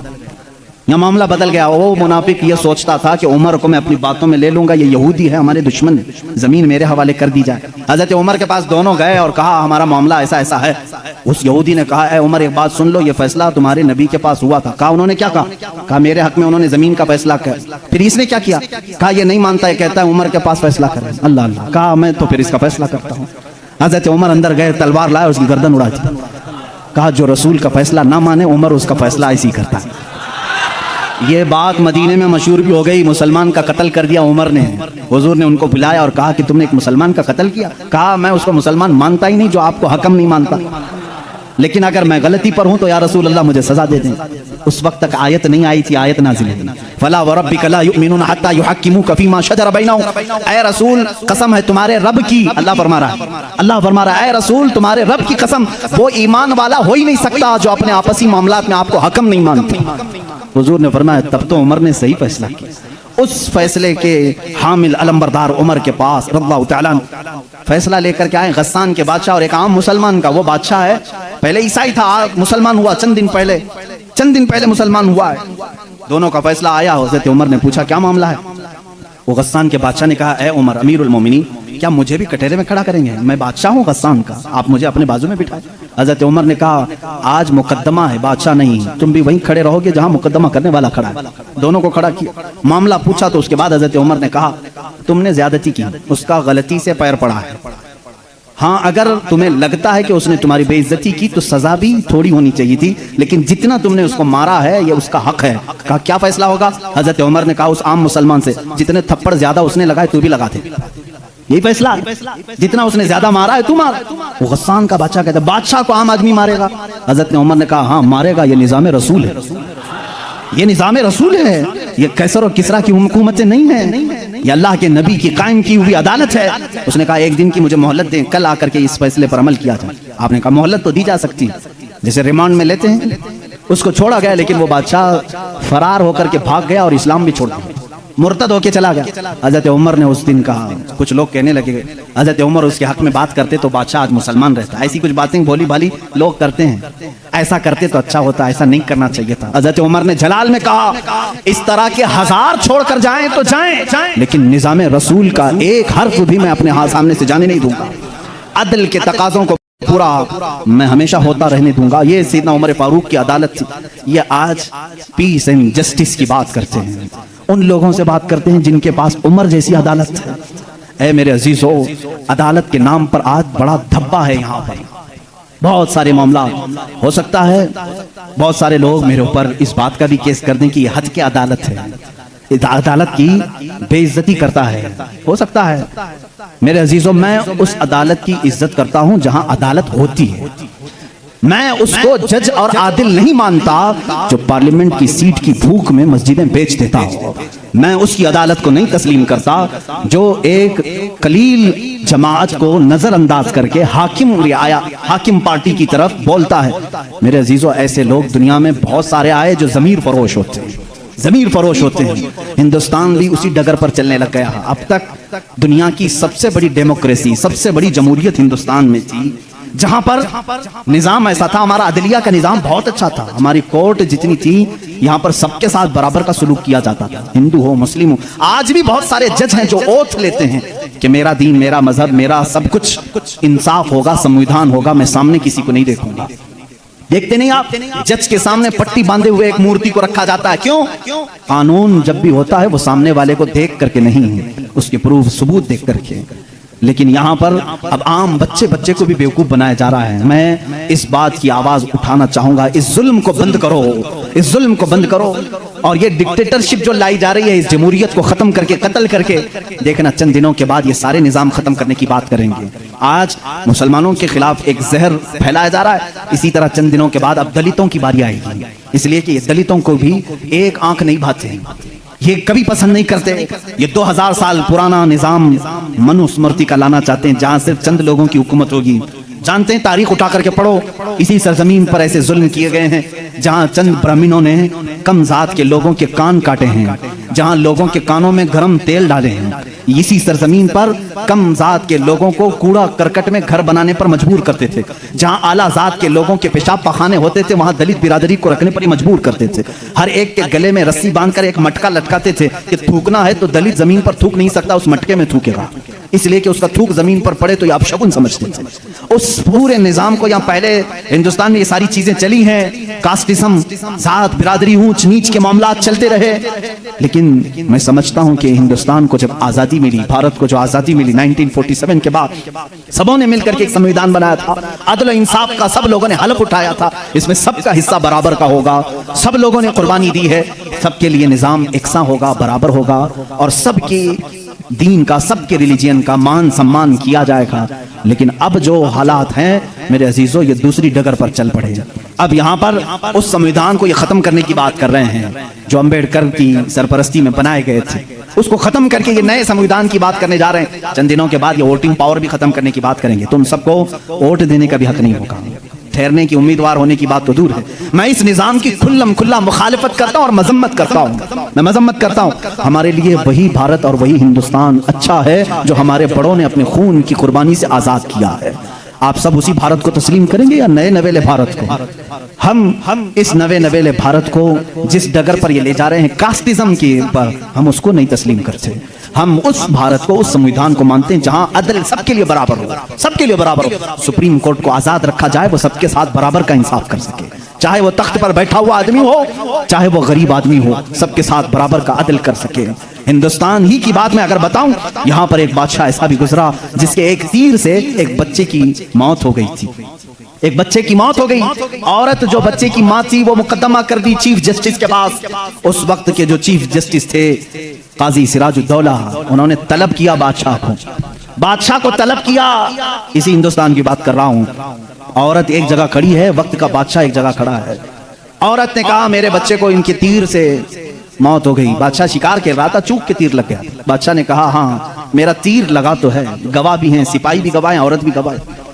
यहाँ मामला बदल गया। वो मुनाफिक ये सोचता था कि उमर को मैं अपनी बातों में ले लूंगा, ये यहूदी है, हमारे दुश्मन है, जमीन मेरे हवाले कर दी जाए। हजरत उमर के पास दोनों गए और कहा हमारा मामला ऐसा ऐसा है। उस यहूदी ने कहा, उमर एक बात सुन लो, ये फैसला तुम्हारे नबी के पास हुआ था। कहा उन्होंने क्या कहा? कहा मेरे हक में उन्होंने जमीन का फैसला किया। फिर इसने क्या किया? कहा ये नहीं मानता है, कहता है उमर के पास फैसला करे। अल्लाह अल्लाह। कहा मैं तो फिर इसका फैसला करता हूँ। हजरत उमर अंदर गए, तलवार लाए, उसकी गर्दन उड़ा दी। कहा जो रसूल का फैसला ना माने उमर उसका फैसला ऐसी करता है। ये बात मदीने में मशहूर भी हो गई। मुसलमान का कत्ल कर दिया उमर ने। हुजूर ने उनको बुलाया और कहा कि तुमने एक मुसलमान का कत्ल किया। कहा मैं उसको मुसलमान मानता ही नहीं जो आपको हकम नहीं मानता, लेकिन अगर मैं गलती पर हूं तो या रसूल अल्लाह मुझे सजा दे दें। उस वक्त तक आयत नहीं आई थी, आयत नाज़िल हुई, फला व रब्बिका ला युमिनूना हत्ता युहक्किमूका फीमा शजरा बैनहुम। ऐ रसूल कसम है तुम्हारे रब की, अल्लाह फरमा रहा है, अल्लाह फरमा रहा है, ऐ रसूल तुम्हारे रब की कसम, वो ईमान वाला हो ही नहीं सकता जो अपने आपसी मामलात में आपको हकम नहीं मानते। हुजूर ने फरमाया तब तो उमर ने सही फैसला किया। उस फैसले के हामिल अलंबरदार उमर के पास रज़ियल्लाहु तआला फैसला लेकर के आए गस्सान के बादशाह और एक आम मुसलमान का। वो बादशाह है, पहले ईसाई था, मुसलमान हुआ चंद दिन पहले मुसलमान हुआ है। दोनों का फैसला आया। हज़रत उमर ने पूछा क्या मामला है? वो गस्सान के बादशाह ने कहा, ए उमर अमीरुल मोमिनीन, क्या मुझे भी कटहरे में खड़ा करेंगे? मैं बादशाह हूँ गस्सान का, आप मुझे अपने बाजू में बिठाएं। हज़रत उमर ने कहा आज मुकद्दमा है, बादशाह नहीं, तुम भी वहीं खड़े रहोगे जहाँ मुकद्दमा करने वाला खड़ा है। दोनों को खड़ा किया, मामला पूछा तो उसके बाद हज़रत उमर ने कहा तुमने ज्यादती की, उसका गलती से पैर पड़ा है। हाँ अगर तुम्हें लगता है कि उसने तुम्हारी बेइज्जती की तो सजा भी थोड़ी होनी चाहिए थी, लेकिन जितना तुमने उसको मारा है ये उसका हक है। कहा क्या फैसला होगा? हज़रत उमर ने कहा उस आम मुसलमान से जितने थप्पड़ ज्यादा उसने लगाए तू भी लगा दे, यही फैसला है, जितना उसने ज्यादा मारा है तू मार। वो गस्सान का बादशाह कहता है बादशाह को आम आदमी मारेगा? हज़रत उमर ने कहा हाँ मारेगा, ये निज़ाम रसूल है, ये निज़ाम रसूल है, ये कैसर और किसरा की हुकूमतें नहीं है, ये अल्लाह के नबी की कायम की हुई अदालत है। उसने कहा एक दिन की मुझे मोहलत दें, कल आकर के इस फैसले पर अमल किया जाए। आपने कहा मोहलत तो दी जा सकती है, जैसे रिमांड में लेते हैं। उसको छोड़ा गया, लेकिन वो बादशाह फरार होकर के भाग गया और इस्लाम भी छोड़ दिया, मुर्तद होके चला गया। हज़रत उमर ने उस दिन कहा, कुछ लोग कहने लगे हज़रत उमर उसके हक में बात करते तो बादशाह आज मुसलमान रहता। ऐसी कुछ बातें भोली भाली लोग करते हैं, ऐसा करते तो अच्छा होता, ऐसा नहीं करना चाहिए था। हज़रत उमर ने जलाल में कहा इस तरह के 1000 छोड़कर जाएं तो जाएं, लेकिन निज़ाम रसूल का एक हर्फ भी मैं अपने हाथ सामने से जाने नहीं दूंगा। अदल के तकाज़ों को पूरा मैं हमेशा होता रहने दूंगा। ये सैयदना उमर फारूक की अदालत थी। ये आज पीस एंड जस्टिस की बात करते हैं, उन लोगों से बात करते हैं जिनके पास उमर जैसी अदालत है। ऐ मेरे अजीजों, अदालत के नाम पर आज बड़ा धब्बा है। यहाँ पर बहुत सारे मामला हो सकता है, बहुत सारे लोग मेरे ऊपर इस बात का भी केस कर दें कि ये हद की अदालत है, अदालत की बेइज्जती करता है। हो सकता है मेरे अजीजों, मैं उस अदालत की इज्जत करता हूं जहां अदालत होती है। मैं उसको जज और आदिल नहीं मानता जो पार्लियामेंट की सीट की भूख में मस्जिदें बेच देता हो। मैं उसकी अदालत को नहीं तस्लीम करता जो एक कलील जमात को नजरअंदाज करके हाकिम पार्टी की तरफ बोलता है। मेरे अजीजों, ऐसे लोग दुनिया में बहुत सारे आए जो जमीर फरोश होते हैं, जमीर फरोश होते हैं। हिंदुस्तान भी उसी डगर पर चलने लग गया। अब तक दुनिया की सबसे बड़ी डेमोक्रेसी, सबसे बड़ी जमहूरियत हिंदुस्तान में थी, जहां पर निजाम ऐसा था। हमारा अदलिया का निजाम बहुत अच्छा था, हमारी कोर्ट जितनी थी यहाँ पर सबके साथ बराबर का सलूक किया जाता था, हिंदू हो मुस्लिम हो। आज भी बहुत सारे जज हैं जो ओथ लेते हैं कि मेरा दीन, मेरा मजहब, मेरा सब कुछ इंसाफ होगा, संविधान होगा, मैं सामने किसी को नहीं देखूंगा। देखते नहीं आप, जज के सामने पट्टी बांधे हुए एक मूर्ति को रखा जाता है। क्यों? कानून जब भी होता है वो सामने वाले को देख करके नहीं, उसके प्रूफ सबूत देख करके। लेकिन यहाँ पर अब आम बच्चे को भी बेवकूफ बनाया जा रहा है। मैं इस बात की आवाज उठाना चाहूंगा, इस जुल्म को बंद करो, इस जुल्म को बंद करो। और ये डिक्टेटरशिप जो लाई जा रही है, इस जमहूरियत को खत्म करके, कत्ल करके, देखना चंद दिनों के बाद ये सारे निजाम खत्म करने की बात करेंगे। आज मुसलमानों के खिलाफ एक जहर फैलाया जा रहा है, इसी तरह चंद दिनों के बाद अब दलितों की बारी आएगी। इसलिए कि दलितों को भी एक आंख नहीं भाते, ये कभी पसंद नहीं करते। ये 2000 साल पुराना निजाम मनुस्मृति का लाना चाहते हैं, जहां सिर्फ चंद लोगों की हुकूमत होगी। जानते हैं, तारीख उठा करके पढ़ो, इसी सरजमीन पर ऐसे जुल्म किए गए हैं जहां चंद ब्राह्मणों ने कम जात के लोगों के कान काटे हैं, जहां लोगों के कानों में गरम तेल डाले हैं। इसी सरजमीन पर कम जात के लोगों को कूड़ा करकट में घर बनाने पर मजबूर करते थे। जहां आला जात के लोगों के पेशाब पखाने होते थे वहां दलित बिरादरी को रखने पर ही मजबूर करते थे। हर एक के गले में रस्सी बांधकर एक मटका लटकाते थे कि थूकना है तो दलित जमीन पर थूक नहीं सकता, उस मटके में थूकेगा, इसलिए कि उसका थूक जमीन पर पड़े तो ये अपशगुन समझते थे। उस पूरे निजाम को, यहाँ पहले हिंदुस्तान में ये सारी चीजें चली हैं, कास्टिज्म, जात बिरादरी, ऊंच नीच के मामला चलते रहे, लेकिन मैं समझता हूं कि हिंदुस्तान को जब आजादी मिली, भारत को जो आजादी मिली 1947 के बाद, सबों ने मिलकर के एक संविधान बनाया था, अदल इंसाफ का सब लोगों ने हलफ उठाया था, इसमें सबका हिस्सा बराबर का होगा, सब लोगों ने कुर्बानी दी है, सबके लिए निजाम एकसा होगा, बराबर होगा और सबकी दीन का, सबके रिलीजियन का मान सम्मान किया जाएगा। लेकिन अब जो हालात हैं मेरे अजीजों, ये दूसरी डगर पर चल पड़े। अब यहाँ पर उस संविधान को ये खत्म करने की बात कर रहे हैं जो अंबेडकर की सरपरस्ती में बनाए गए थे, उसको खत्म करके ये नए संविधान की बात करने जा रहे हैं। चंद दिनों के बाद ये वोटिंग पावर भी खत्म करने की बात करेंगे। तुम सबको वोट देने का भी हक नहीं होगा, ठहरने की, उम्मीदवार होने की बात तो दूर है। मैं इस निजाम की खुल्लम खुल्ला मुखालिफत करता हूं और मजम्मत करता हूं, मैं मजम्मत करता हूं। हमारे लिए वही भारत और वही हिंदुस्तान अच्छा है जो हमारे बड़ों ने अपने खून की कुर्बानी से आजाद किया है। आप सब उसी भारत को तस्लीम करेंगे या नए नवेले भारत को? हम इस नवे नवेले भारत को जिस डगर पर ये ले जा रहे हैं कास्टिज्म के ऊपर, हम उसको नहीं तस्लीम करते। हम उस भारत को, उस संविधान को मानते हैं जहां अदल सबके लिए बराबर हो, सबके लिए बराबर हो। सुप्रीम कोर्ट को आजाद रखा जाए, वो सबके साथ बराबर का इंसाफ कर सके, चाहे वो तख्त पर बैठा हुआ आदमी हो, चाहे वो गरीब आदमी हो, सबके साथ बराबर का अदल कर सके। हिंदुस्तान ही की बात मैं अगर बताऊं, यहां पर एक बादशाह ऐसा भी गुजरा जिसके एक तीर से एक बच्चे की मौत हो गई थी, एक बच्चे की मौत हो गई। औरत जो बच्चे की मां थी वो मुकदमा कर दी चीफ जस्टिस के पास। उस वक्त के जो चीफ जस्टिस थे काजी सिराजुद्दौला, उन्होंने तलब किया बादशाह को तलब किया। इसी हिंदुस्तान की बात कर रहा हूं। औरत एक जगह खड़ी है, वक्त का बादशाह एक जगह खड़ा है। औरत ने कहा मेरे बच्चे को इनके तीर से मौत हो गई। बादशाह शिकार खेल रहा था, चूक के तीर लग गया। बादशाह ने कहा हाँ मेरा तीर लगा तो है, गवाह भी हैं, सिपाही भी गवाह हैं, औरत भी गवाह है।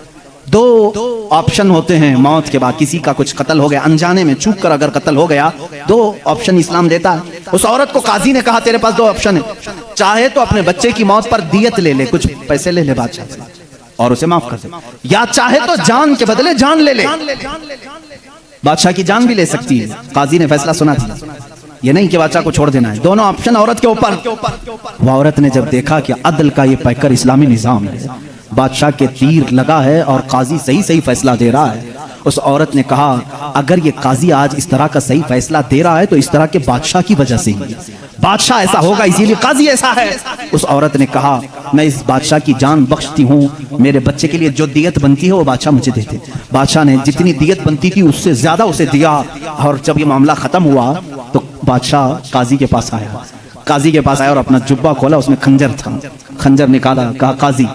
दो ऑप्शन होते हैं मौत के बाद, किसी का कुछ कत्ल हो गया अनजाने में, चूक कर अगर कत्ल हो गया, दो ऑप्शन इस्लाम देता है। उस औरत को काजी ने कहा तेरे पास दो ऑप्शन है, चाहे तो अपने बच्चे की मौत पर दियत ले ले, कुछ पैसे ले ले बादशाह से और उसे माफ कर दे, या चाहे तो जान के बदले जान ले ले। बादशाह की जान भी ले सकती है। काजी ने फैसला सुना था, ये नहीं कि बादशाह को छोड़ देना है, दोनों ऑप्शन औरत के ऊपर। वह औरत ने जब देखा कि अदल का ये पैकर इस्लामी निजाम है, बादशाह के तीर लगा है और काजी सही सही फैसला दे रहा है, उस औरत ने कहा अगर ये काजी आज इस तरह का सही फैसला दे रहा है तो इस तरह के बादशाह की वजह से ही, बादशाह ऐसा होगा इसीलिए काजी ऐसा है। उस औरत ने कहा मैं इस बादशाह की जान बख्शती हूँ, मेरे बच्चे के लिए जो दियत बनती है वो बादशाह मुझे देते। बादशाह ने जितनी दियत बनती थी उससे ज्यादा उसे दिया। और जब ये मामला खत्म हुआ तो बादशाह काजी के पास आया, काजी के पास आया और अपना जुब्बा खोला, उसमें खंजर था, खंजर निकाला, कहा काजी,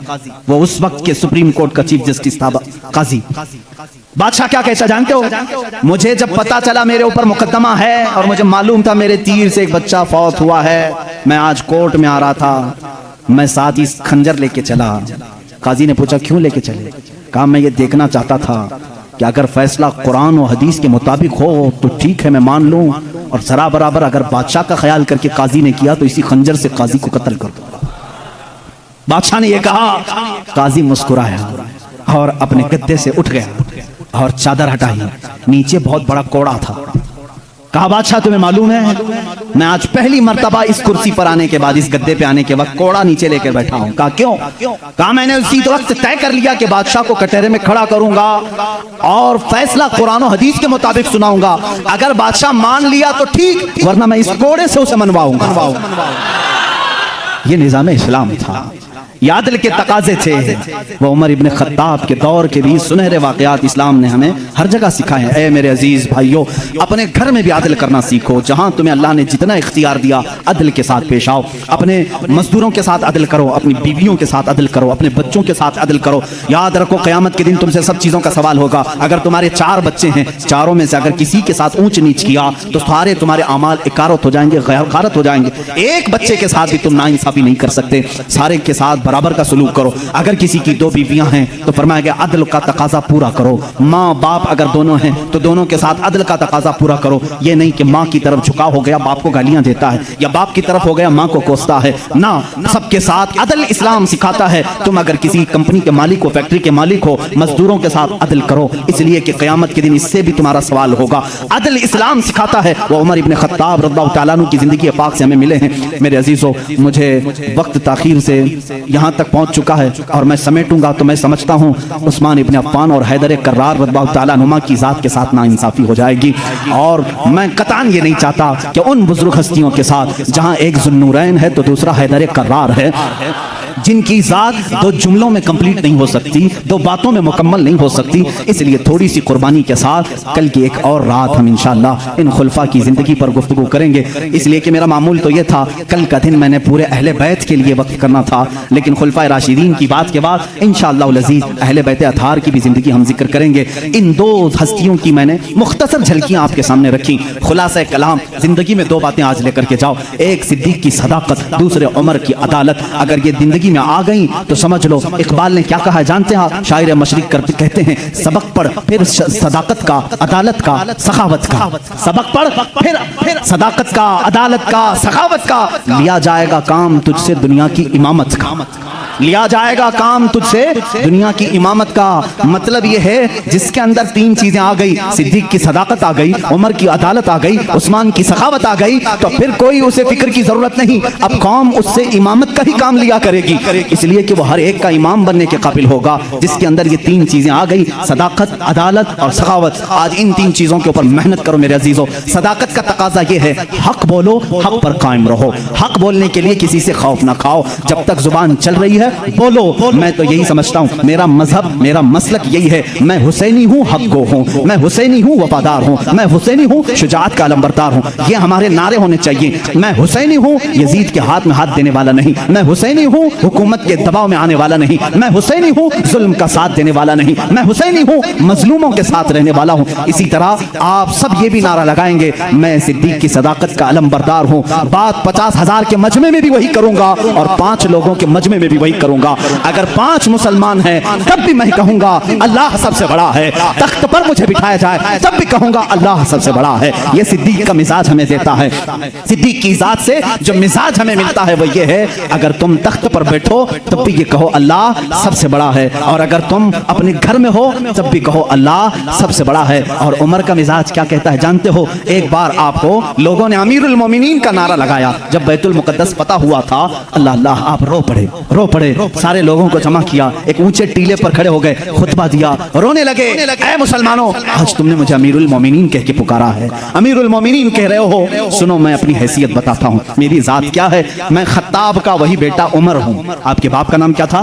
वो उस वक्त के सुप्रीम कोर्ट का चीफ जस्टिस था काजी। बादशाह क्या कहता जानते हो, मुझे जब पता चला मेरे ऊपर मुकदमा है और मुझे मालूम था मेरे तीर से एक बच्चा फौत हुआ है, मैं आज कोर्ट में आ रहा था, मैं साथ ही खंजर लेके चला। काजी ने पूछा क्यों लेके चले? कहा मैं ये देखना चाहता था कि अगर फैसला कुरान और हदीस के मुताबिक हो तो ठीक है मैं मान लूं, और जरा बराबर अगर बादशाह का ख्याल करके काजी ने किया तो इसी खंजर से काजी को कत्ल कर दो। बादशाह ने यह कहा, काजी मुस्कुराया और अपने गद्दे से उठ गया और चादर हटाई, नीचे बहुत बड़ा कोड़ा था। कहा बादशाह तुम्हें मालूम है मैं आज पहली मर्तबा इस कुर्सी पर आने के बाद, इस गद्दे पे आने के वक्त कोड़ा नीचे लेकर बैठा हूं। कहा क्यों? कहा मैंने उसी वक्त तय कर लिया कि बादशाह को कटहरे में खड़ा करूंगा और फैसला कुरान और हदीस के मुताबिक सुनाऊंगा, अगर बादशाह मान लिया तो ठीक, वरना मैं इस कोड़े से उसे मनवाऊंगा। ये निजाम इस्लाम था, यादल के तकाजे थे। वो उमर इब्न खत्ताब के दौर के भी सुनहरे वाकयात इस्लाम ने हमें हर जगह सिखाए हैं। ऐ मेरे अजीज भाइयों, अपने घर में भी आदल करना सीखो। जहां तुम्हें अल्लाह ने जितना इख्तियार दिया अदल के साथ पेश आओ। अपने मजदूरों के साथ अदल करो, अपनी बीवियों के साथ अदल करो, अपने बच्चों के साथ अदल करो। याद रखो क़यामत के दिन तुमसे सब चीज़ों का सवाल होगा। अगर तुम्हारे 4 बच्चे हैं, चारों में से अगर किसी के साथ ऊंच नीच किया तो सारे तुम्हारे अमाल इकारत हो जाएंगे, गैरत हो जाएंगे। एक बच्चे के साथ भी तुम नाइंसाफी नहीं कर सकते, सारे के साथ बराबर का सलूक करो। अगर किसी की 2 बीवियां हैं तो फरमाया गया अदल का तकाजा पूरा करो। माँ बाप अगर दोनों हैं तो दोनों के साथ अदल का तकाजा पूरा करो। ये नहीं कि माँ की तरफ झुकाव हो गया, बाप को गालियां देता है, या बाप की तरफ हो गया, माँ को कोसता है ना। सबके साथ अदल इस्लाम सिखाता है। तुम अगर किसी कंपनी के मालिक हो, फैक्ट्री के मालिक हो, मजदूरों के साथ अदल करो, इसलिए कि क़यामत के दिन इससे भी तुम्हारा सवाल होगा। अदल इस्लाम सिखाता है। वो उमर इब्न खत्ताब रज़ियल्लाहु तआला अन्हु की जिंदगी पाक से हमें मिले हैं। मेरे अजीजों, मुझे वक्त ताखीर से यहाँ तक पहुँच चुका है और मैं समेटूंगा तो मैं समझता हूँ उस्मान इब्न अफ़्फ़ान और हैदर कर्रार रज़ियल्लाहु तआला अन्हुमा की ज़ात के साथ नाइंसाफ़ी हो जाएगी। और मैं कतान ये नहीं चाहता कि उन बुजुर्ग हस्तियों के साथ जहाँ एक ज़ुन्नूरैन है तो दूसरा हैदर कर्रार है, जिनकी ज़ात 2 जुमलों में कंप्लीट नहीं हो सकती, 2 बातों में मुकम्मल नहीं हो सकती, इसलिए थोड़ी सी कुर्बानी के साथ कल की एक और रात हम इंशाअल्लाह इन खुलफा की ज़िंदगी पर गुफ्तगू करेंगे। इसलिए कि मेरा मामूल तो ये था, कल का दिन मैंने पूरे अहले बैत के लिए वक्त करना था, लेकिन खुलफा राशिदीन की बात के बाद इंशाअल्लाह अज़ीज़ अहले बैत अतहार की भी ज़िंदगी हम जिक्र करेंगे। इन 2 हस्तियों की मैंने मुख्तसर झलकियाँ आपके सामने रखी। खुलासा कलाम, ज़िंदगी में 2 बातें आज लेकर के जाओ, एक सिद्दीक की सदाकत, दूसरे उमर की अदालत। अगर ये जिंदगी में आ गई तो समझ लो इकबाल ने क्या कहा है जानते हैं? शायर मशरिक करते कहते हैं, सबक पढ़ फिर सदाकत का, अदालत का, सखावत का। सबक पढ़ फिर सदाकत का, अदालत का, सखावत का। लिया जाएगा काम तुझसे दुनिया की इमामत का, लिया जाएगा काम तुझसे दुनिया की इमामत का। मतलब ये है जिसके अंदर 3 चीजें आ गई, सिद्दीक की सदाकत आ गई, उमर की अदालत आ गई, उस्मान की सखावत आ गई, तो फिर कोई उसे फिक्र की जरूरत नहीं। अब कौम उससे इमामत का ही काम लिया करेगी, इसलिए कि वो हर एक का इमाम बनने के काबिल होगा जिसके अंदर ये 3 चीजें आ गई, सदाकत, अदालत और सखावत। आज इन 3 चीजों के ऊपर मेहनत करो मेरे अजीजों। सदाकत का तकाजा ये है, हक बोलो, हक पर कायम रहो। हक बोलने के लिए किसी से खौफ ना खाओ, जब तक जुबान चल रही है बोलो। मैं तो यही समझता हूँ, मेरा मजहब, मेरा मसलक यही है। मैं हुसैनी हूँ, हक गो हूँ, मैं हुसैनी हूँ, वफादार हूँ, मैं हुसैनी हूँ, शुजाअत का अलंबरदार हूँ। ये हमारे नारे होने चाहिए। मैं हुसैनी हूँ, यजीद के हाथ में हाथ देने वाला नहीं। मैं हुसैनी हूँ, हुकूमत के दबाव में आने वाला नहीं। मैं हुसैनी हूँ, जुल्म का साथ देने वाला नहीं। मैं हुसैनी हूँ, मजलूमों के साथ रहने वाला हूँ। इसी तरह आप सब ये भी नारा लगाएंगे, मैं सिद्दीक की सदाकत का अलंबरदार हूँ। बात 50,000 के मजमे में भी वही करूंगा और 5 लोगों के मजमे में भी वही करूंगा। अगर 5 मुसलमान हैं तब भी मैं कहूंगा अल्लाह सबसे बड़ा है। तख्त पर मुझे बिठाया जाए तब भी कहूंगा अल्लाह सबसे बड़ा है। ये सिद्दीक का मिजाज हमें देता है। सिद्दीक की जात से जो मिजाज हमें मिलता है वो ये है, अगर तुम तख्त पर बैठो तब भी ये कहो अल्लाह सबसे बड़ा है, और अगर तुम अपने घर में हो तब भी कहो अल्लाह सबसे बड़ा है। और उमर का मिजाज क्या कहता है जानते हो? एक बार आपको लोगों ने अमीरुल मोमिनीन का नारा लगाया जब बैतुल मुकद्दस फतह हुआ था। अल्लाह अल्लाह, आप रो पड़े, सारे लोगों को जमा किया, एक ऊंचे टीले पर खड़े हो गए, खुतबा दिया, रोने लगे, ऐ मुसलमानों, आज तुमने मुझे अमीरुल मोमिनीन कह के पुकारा है, अमीरुल मोमिनीन कह रहे हो। सुनो, मैं अपनी हैसियत बताता हूँ, मेरी जात क्या है। मैं खत्ताब का वही बेटा उमर हूँ। आपके बाप का नाम क्या था?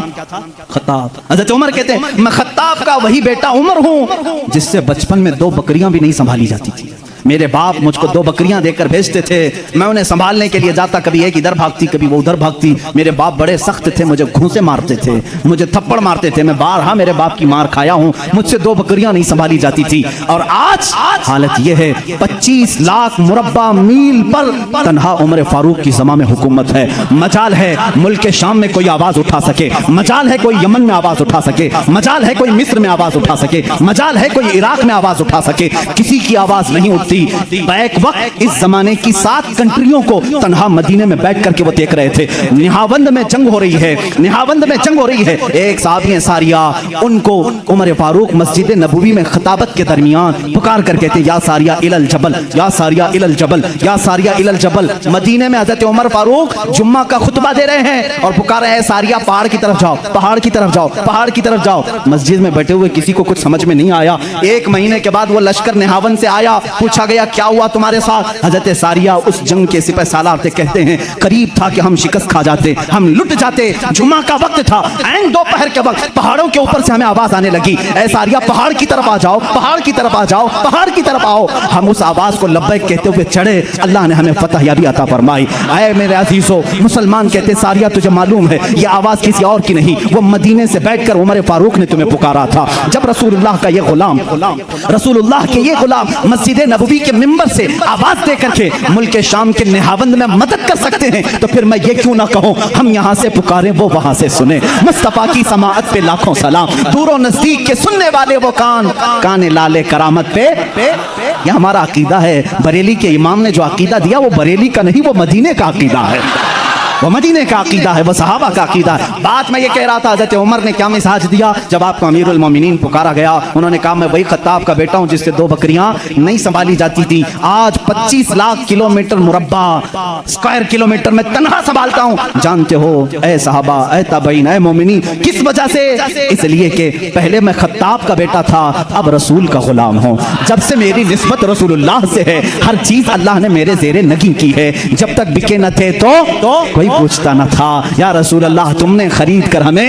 खत्ताब। हज़रत उमर कहते हैं मैं खत्ताब का वही बेटा उमर हूँ जिससे बचपन में 2 बकरियां भी नहीं संभाली जाती थी। मेरे बाप मुझको 2 बकरियां देकर भेजते थे, मैं उन्हें संभालने के लिए जाता, कभी एक इधर भागती कभी वो उधर भागती। मेरे बाप बड़े सख्त थे, मुझे घूंसे मारते थे, मुझे थप्पड़ मारते थे। मैं बारहा मेरे बाप की मार खाया हूँ, मुझसे 2 बकरियां नहीं संभाली जाती थी। और आज हालत यह है, 25 लाख मुरब्बा मील पर तन्हा उमर फारूक की ज़मा में हुकूमत है। मजाल है मुल्क के शाम में कोई आवाज उठा सके, मजाल है कोई यमन में आवाज उठा सके, मजाल है कोई मिस्र में आवाज उठा सके, मजाल है कोई इराक में आवाज उठा सके। किसी की आवाज नहीं उठती। बैक वक्त इस जमाने की 7 कंट्रियों को तन्हा मदीने में बैठ करके वो देख रहे थे। निहावंद में जंग हो रही है, निहावंद में जंग हो रही है। एक साहबी सारिया, उनको उमर फारूक मस्जिद नबवी में खिताबत के दरमियान पुकार कर कहते या सारिया इलल जबल, या सारिया इलल जबल, या सारिया इलल जबल। मदीने में हजरत उमर फारूक जुम्मा का खुतबा दे रहे हैं और पुकार रहे हैं सारिया पहाड़ की तरफ जाओ, पहाड़ की तरफ जाओ, पहाड़ की तरफ जाओ। मस्जिद में बैठे हुए किसी को कुछ समझ में नहीं आया। 1 महीने के बाद वो लश्कर निहावंद से आया, पूछा गया क्या हुआ तुम्हारे साथ? हजरत सारिया उस जंग के सिपह सालार थे, कहते हैं करीब था कि हम शिकस्त खा जाते, हम लुट जाते। जुम्मा का वक्त था, ऐन दोपहर के वक्त पहाड़ों के ऊपर से हमें आवाज आने लगी, ऐ सारिया पहाड़ की तरफ आ जाओ, पहाड़ की तरफ आ जाओ, पहाड़ की तरफ आओ। हम उस आवाज को लब्बैक कहते हुए चढ़े, अल्लाह ने हमें फतह याबी अता फरमाई। ऐ मेरे अजीजों, मुसलमान कहते सारिया तुझे मालूम है ये आवाज किसी और की नहीं, वो मदीने से बैठकर उमर फारूक ने तुम्हें पुकारा था। जब रसूलुल्लाह का ये गुलाम, रसूलुल्लाह के ये गुलाम मस्जिद नबवी रसूबी के मिंबर से आवाज दे करके मुल्क शाम के निहावंद में मदद कर सकते हैं, तो फिर मैं ये क्यों ना कहूं, हम यहाँ से पुकारें वो वहां से सुने। मुस्तफा की समाअत पे लाखों सलाम, दूरों नजदीक के सुनने वाले वो कान लाले करामत पे। यह हमारा अकीदा है। बरेली के इमाम ने जो अकीदा दिया वो बरेली का नहीं, वो मदीने का अकीदा है, वो मदीने का अकीदा है, वो सहाबा का अकीदा है। बात मैं ये कह रहा था, हज़रत उमर ने क्या मिजाज दिया जब आपको अमीरुल मोमिनीन पुकारा गया। उन्होंने कहा मैं वही खत्ताब का बेटा हूं जिससे 2 बकरियां नहीं संभाली जाती थी, आज 25 लाख किलोमीटर मुरब्बा स्क्वायर किलोमीटर में तनहा संभालता हूं। जानते हो ए सहाबा, ए ताबईन, ए मोमिनीन, किस वजह से? इसलिए कि पहले मैं खत्ताब का बेटा था, अब रसूल का गुलाम हूं। जब से मेरी निस्बत रसूलुल्लाह से है, हर चीज अल्लाह ने मेरे ज़ेरे नगी की है। जब तक बिके न थे तो कोई पूछता न था, या रसूल अल्लाह तुमने खरीद कर हमें।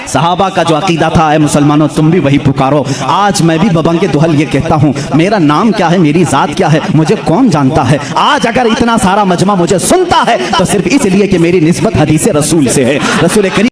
सहाबा का जो अकीदा था, ए मुसलमानों तुम भी वही पुकारो। आज मैं भी बबंगे दुहल ये कहता हूँ, मेरा नाम क्या है, मेरी जात क्या है, मुझे कौन जानता है। आज अगर इतना सारा मजमा मुझे सुनता है तो सिर्फ इसलिए कि मेरी निस्बत हदीस रसूल से है। रसूल करीम